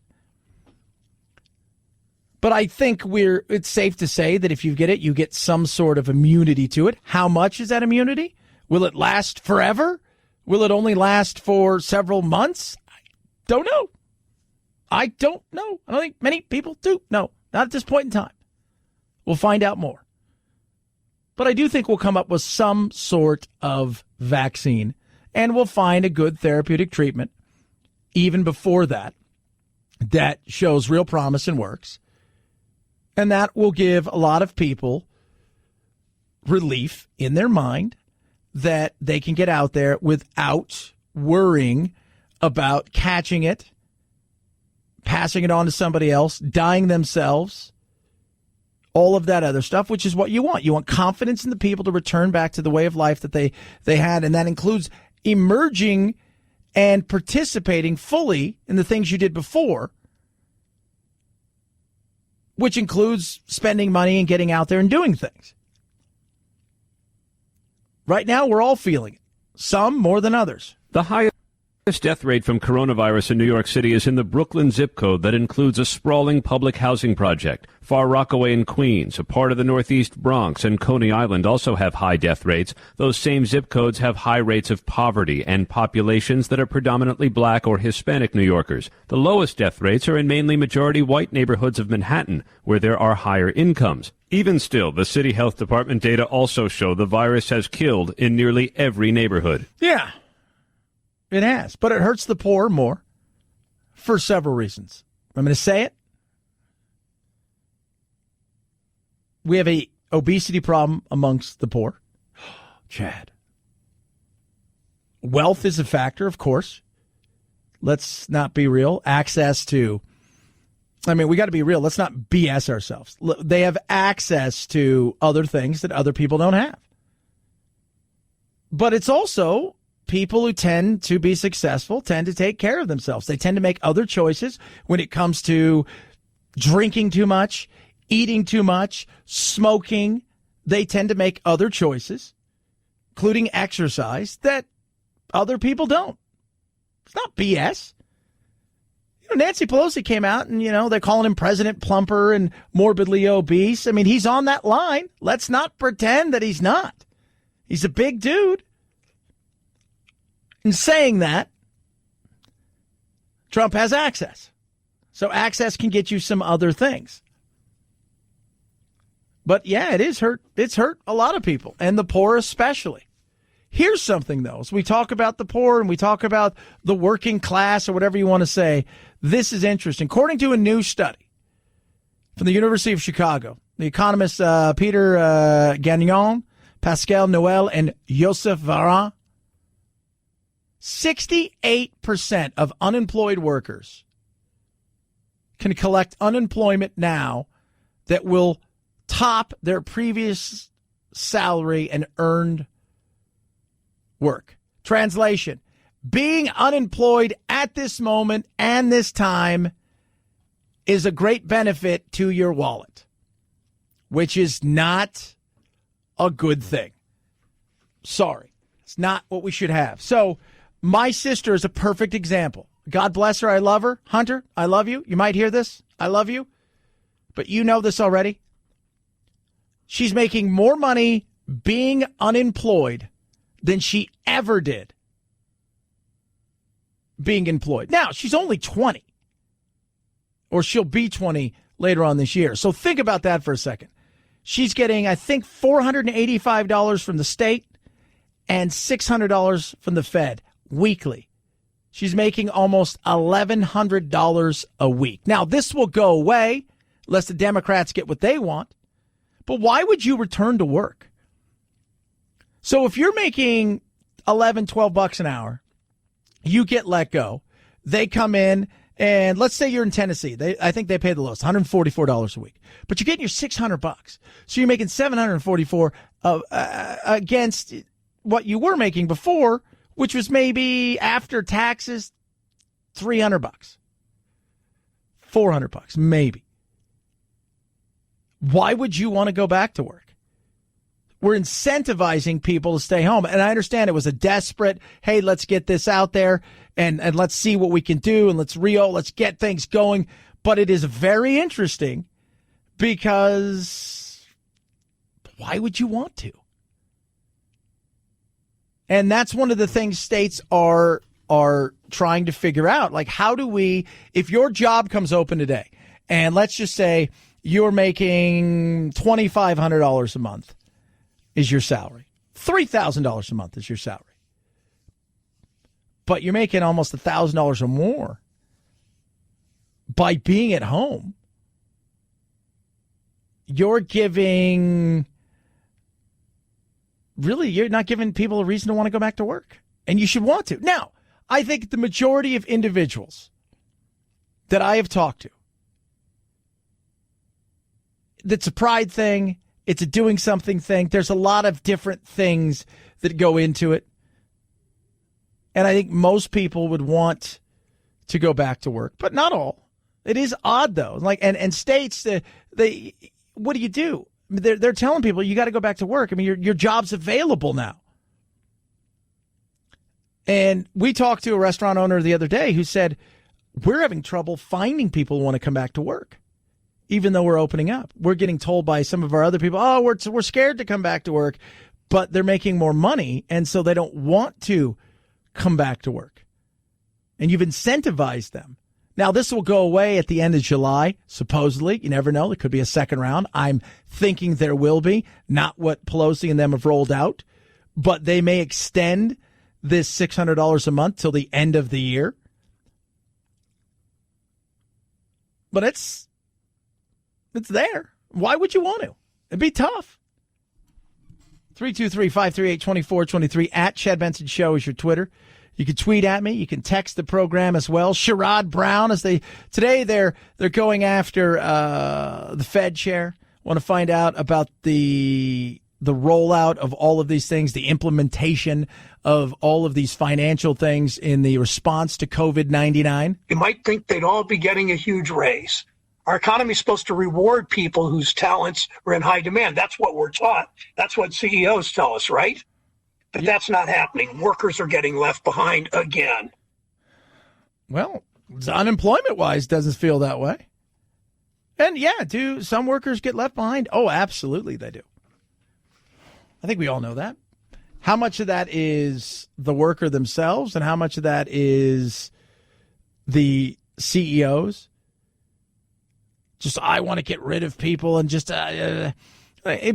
But I think it's safe to say that if you get it, you get some sort of immunity to it. How much is that immunity? Will it last forever? Will it only last for several months? I don't know. I don't think many people do. No, not at this point in time. We'll find out more. But I do think we'll come up with some sort of vaccine, and we'll find a good therapeutic treatment even before that. that shows real promise and works. And that will give a lot of people relief in their mind that they can get out there without worrying about catching it, passing it on to somebody else, dying themselves, all of that other stuff, which is what you want. You want confidence in the people to return back to the way of life that they had, and that includes emerging and participating fully in the things you did before, which includes spending money and getting out there and doing things. Right now, we're all feeling it, some more than others. The highest death rate from coronavirus in New York City is in the Brooklyn zip code that includes a sprawling public housing project. Far Rockaway in Queens, a part of the Northeast Bronx, and Coney Island also have high death rates. Those same zip codes have high rates of poverty and populations that are predominantly black or Hispanic New Yorkers. The lowest death rates are in mainly majority white neighborhoods of Manhattan, where there are higher incomes. Even still, the city health department data also show the virus has killed in nearly every neighborhood. Yeah. It has, but it hurts the poor more for several reasons. I'm going to say it. We have a obesity problem amongst the poor. Chad. Wealth is a factor, of course. Let's not be real. Access to, we got to be real. Let's not BS ourselves. They have access to other things that other people don't have. But it's also people who tend to be successful tend to take care of themselves. They tend to make other choices when it comes to drinking too much, eating too much, smoking. They tend to make other choices, including exercise, that other people don't. It's not BS. Nancy Pelosi came out and, they're calling him President Plumper and morbidly obese. He's on that line. Let's not pretend that he's not. He's a big dude. In saying that, Trump has access. So access can get you some other things. But yeah, it is hurt. It's hurt a lot of people, and the poor especially. Here's something, though. As we talk about the poor and we talk about the working class or whatever you want to say, this is interesting. According to a new study from the University of Chicago, the economists Peter Gagnon, Pascal Noël, and Joseph Varin, 68% of unemployed workers can collect unemployment now that will top their previous salary and earned work. Translation: being unemployed at this moment and this time is a great benefit to your wallet, which is not a good thing. Sorry. It's not what we should have. So, my sister is a perfect example. God bless her. I love her. Hunter, I love you. You might hear this. I love you. But you know this already. She's making more money being unemployed than she ever did being employed. Now, she's only 20. Or she'll be 20 later on this year. So think about that for a second. She's getting, I think, $485 from the state and $600 from the Fed. Weekly. She's making almost $1,100 a week. Now, this will go away unless the Democrats get what they want. But why would you return to work? So if you're making $11, $12 an hour, you get let go. They come in, and let's say you're in Tennessee. I think they pay the lowest, $144 a week. But you're getting your $600. So you're making $744 against what you were making before, which was maybe after taxes, $300, $400, maybe. Why would you want to go back to work? We're incentivizing people to stay home. And I understand it was a desperate, hey, let's get this out there and let's see what we can do and let's get things going. But it is very interesting because why would you want to? And that's one of the things states are trying to figure out. Like, how do we, if your job comes open today, and let's just say you're making $2,500 a month is your salary, $3,000 a month is your salary, but you're making almost $1,000 or more by being at home, you're not giving people a reason to want to go back to work. And you should want to. Now, I think the majority of individuals that I have talked to, that's a pride thing. It's a doing something thing. There's a lot of different things that go into it. And I think most people would want to go back to work, but not all. It is odd, though. And states, what do? They're telling people you got to go back to work. I mean, your job's available now. And we talked to a restaurant owner the other day who said, we're having trouble finding people who want to come back to work, even though we're opening up. We're getting told by some of our other people, we're scared to come back to work, but they're making more money, and so they don't want to come back to work. And you've incentivized them. Now, this will go away at the end of July, supposedly. You never know. There could be a second round. I'm thinking there will be, not what Pelosi and them have rolled out, but they may extend this $600 a month till the end of the year. But it's there. Why would you want to? It'd be tough. 323-538-2423 at Chad Benson Show is your Twitter. You can tweet at me. You can text the program as well. Sherrod Brown, today they're going after the Fed chair. Want to find out about the rollout of all of these things, the implementation of all of these financial things in the response to COVID-19. You might think they'd all be getting a huge raise. Our economy is supposed to reward people whose talents are in high demand. That's what we're taught. That's what CEOs tell us, right? But that's not happening. Workers are getting left behind again. Well, unemployment-wise, doesn't feel that way. And yeah, do some workers get left behind? Oh, absolutely they do. I think we all know that. How much of that is the worker themselves and how much of that is the CEOs? Just, I want to get rid of people and just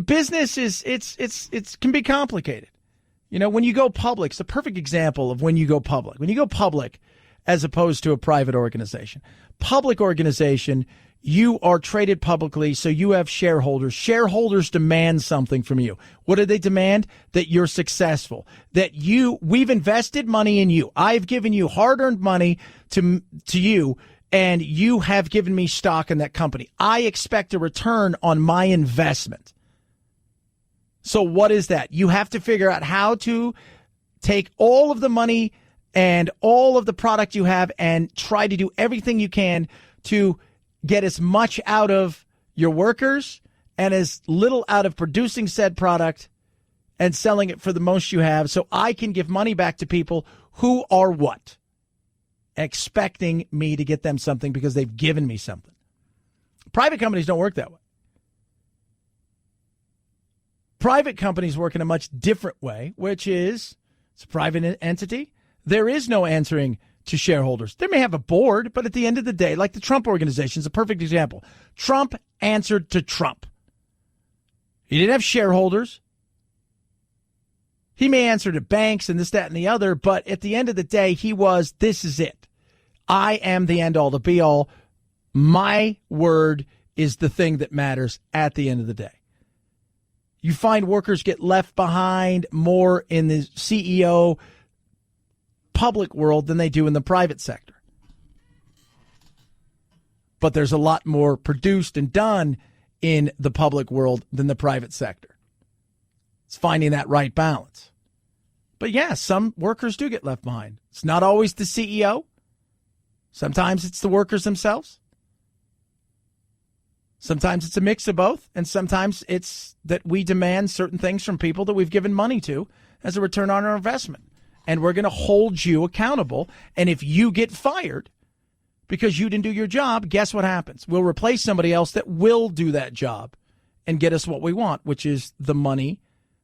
business it can be complicated. You know, when you go public, it's a perfect example of when you go public. When you go public as opposed to a private organization. Public organization, you are traded publicly, so you have shareholders. Shareholders demand something from you. What do they demand? That you're successful. That we've invested money in you. I've given you hard-earned money to you, and you have given me stock in that company. I expect a return on my investment. So what is that? You have to figure out how to take all of the money and all of the product you have and try to do everything you can to get as much out of your workers and as little out of producing said product and selling it for the most you have, so I can give money back to people who are what? Expecting me to get them something because they've given me something. Private companies don't work that way. Private companies work in a much different way, which is it's a private entity. There is no answering to shareholders. They may have a board, but at the end of the day, like the Trump organization is a perfect example. Trump answered to Trump. He didn't have shareholders. He may answer to banks and this, that, and the other, but at the end of the day, this is it. I am the end all, the be all. My word is the thing that matters at the end of the day. You find workers get left behind more in the CEO public world than they do in the private sector. But there's a lot more produced and done in the public world than the private sector. It's finding that right balance. But yeah, some workers do get left behind. It's not always the CEO. Sometimes it's the workers themselves. Sometimes it's a mix of both, and sometimes it's that we demand certain things from people that we've given money to as a return on our investment. And we're going to hold you accountable. And if you get fired because you didn't do your job, guess what happens? We'll replace somebody else that will do that job and get us what we want, which is the money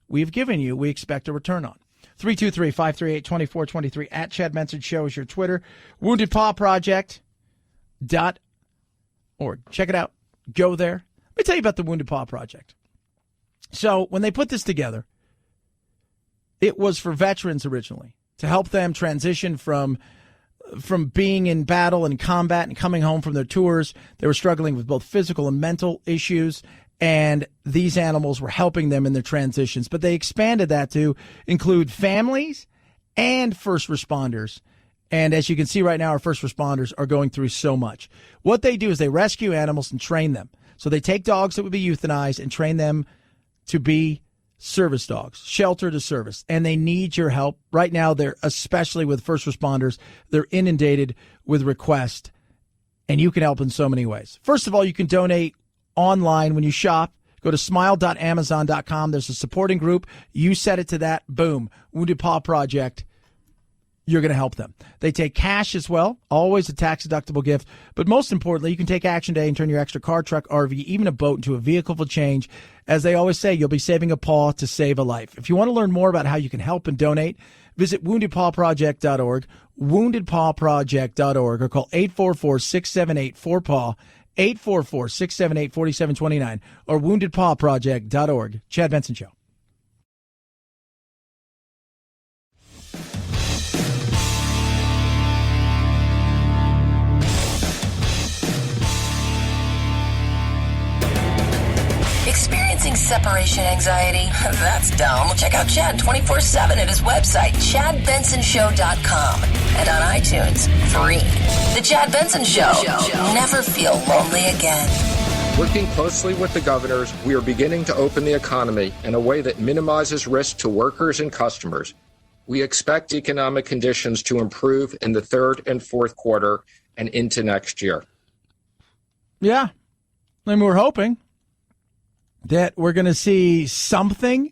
we've given you, we expect a return on. 323-538-2423 at Chad Benson Show is your Twitter. WoundedPawProject.org. Check it out. Go there. Let me tell you about the Wounded Paw Project. So when they put this together, it was for veterans originally to help them transition from from being in battle and combat and coming home from their tours. They were struggling with both physical and mental issues, and these animals were helping them in their transitions. But they expanded that to include families and first responders. And as you can see right now, our first responders are going through so much. What they do is they rescue animals and train them. So they take dogs that would be euthanized and train them to be service dogs, shelter to service. And they need your help. Right now, they're, especially with first responders, they're inundated with requests. And you can help in so many ways. First of all, you can donate online when you shop. Go to smile.amazon.com. There's a supporting group. You set it to that. Boom. Wounded Paw Project. You're going to help them. They take cash as well, always a tax-deductible gift. But most importantly, you can take action today and turn your extra car, truck, RV, even a boat into a vehicle for change. As they always say, you'll be saving a paw to save a life. If you want to learn more about how you can help and donate, visit woundedpawproject.org, woundedpawproject.org, or call 844-678-4PAW, 844-678-4729, or woundedpawproject.org. Chad Benson Show. Experiencing separation anxiety? That's dumb. Check out Chad 24/7 at his website, ChadBensonShow.com, and on iTunes, free. The Chad Benson Show. Never feel lonely again. Working closely with the governors, we are beginning to open the economy in a way that minimizes risk to workers and customers. We expect economic conditions to improve in the third and fourth quarter and into next year. Yeah. I mean, we're hoping that we're going to see something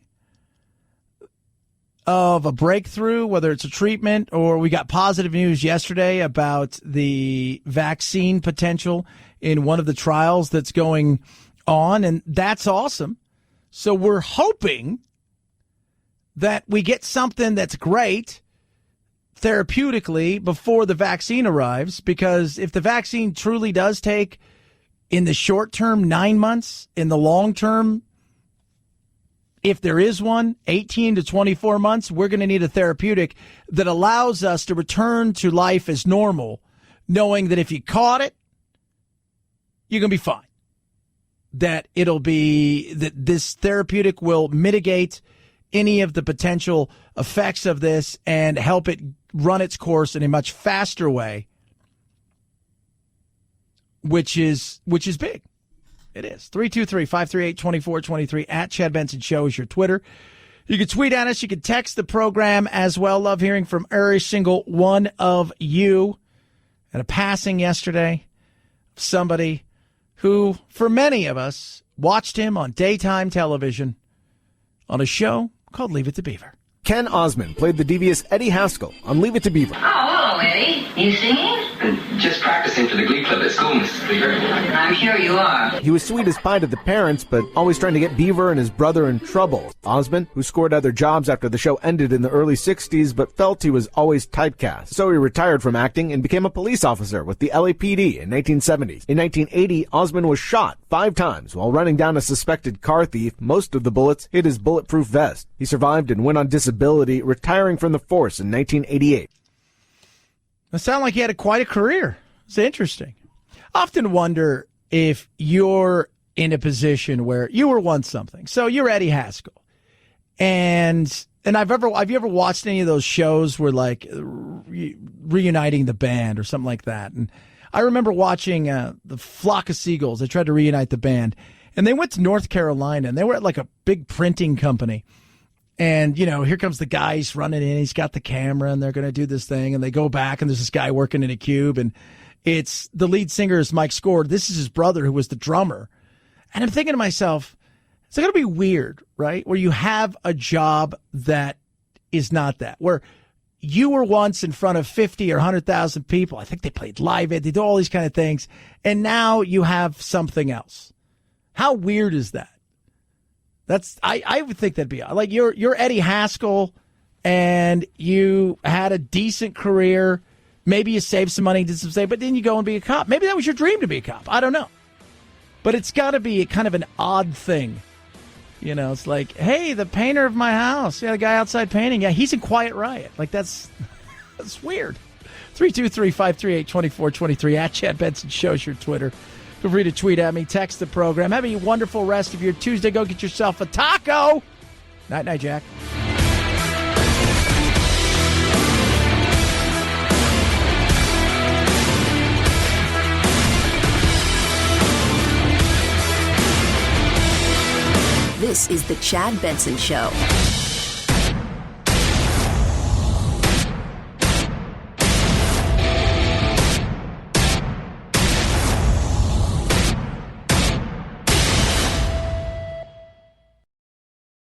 of a breakthrough, whether it's a treatment or we got positive news yesterday about the vaccine potential in one of the trials that's going on, and that's awesome. So we're hoping that we get something that's great therapeutically before the vaccine arrives, because if the vaccine truly does take, in the short term, 9 months, in the long term, if there is one, 18 to 24 months, we're going to need a therapeutic that allows us to return to life as normal, knowing that if you caught it, you're going to be fine. That this therapeutic will mitigate any of the potential effects of this and help it run its course in a much faster way, which is big. It is. 323-538-2423 at Chad Benson Show is your Twitter. You can tweet at us. You can text the program as well. Love hearing from every single one of you. And a passing yesterday, somebody who, for many of us, watched him on daytime television on a show called Leave It to Beaver. Ken Osmond played the devious Eddie Haskell on Leave It to Beaver. Oh, hello, Eddie. You singing? Just practicing for the Glee Club at school, Mrs. Beaver. I'm sure you are. He was sweet as pie to the parents, but always trying to get Beaver and his brother in trouble. Osmond, who scored other jobs after the show ended in the early 60s, but felt he was always typecast. So he retired from acting and became a police officer with the LAPD in 1970s. In 1980, Osmond was shot 5 times while running down a suspected car thief. Most of the bullets hit his bulletproof vest. He survived and went on disability, retiring from the force in 1988. It sounded like he had quite a career. It's interesting. I often wonder if you're in a position where you were once something. So you're Eddie Haskell. And have you ever watched any of those shows where, like, reuniting the band or something like that? And I remember watching the Flock of Seagulls. They tried to reunite the band. And they went to North Carolina, and they were at like a big printing company. And, you know, here comes the guy, he's running in, he's got the camera, and they're going to do this thing. And they go back, and there's this guy working in a cube, and it's the lead singer is Mike Scord. This is his brother, who was the drummer. And I'm thinking to myself, it's going to be weird, right? Where you have a job that is not that, where you were once in front of 50 or 100,000 people. I think they played Live Aid. They do all these kind of things. And now you have something else. How weird is that? I would think that'd be like you're Eddie Haskell, and you had a decent career. Maybe you saved some money, did some saving, but then you go and be a cop. Maybe that was your dream, to be a cop. I don't know. But it's got to be kind of an odd thing. You know, it's like, hey, the painter of my house. Yeah, the guy outside painting. Yeah, he's in Quiet Riot. Like, that's weird. 323-538-2423. At Chad Benson Show's your Twitter. Feel free to tweet at me, text the program. Have a wonderful rest of your Tuesday. Go get yourself a taco. Night, Jack. This is the Chad Benson Show.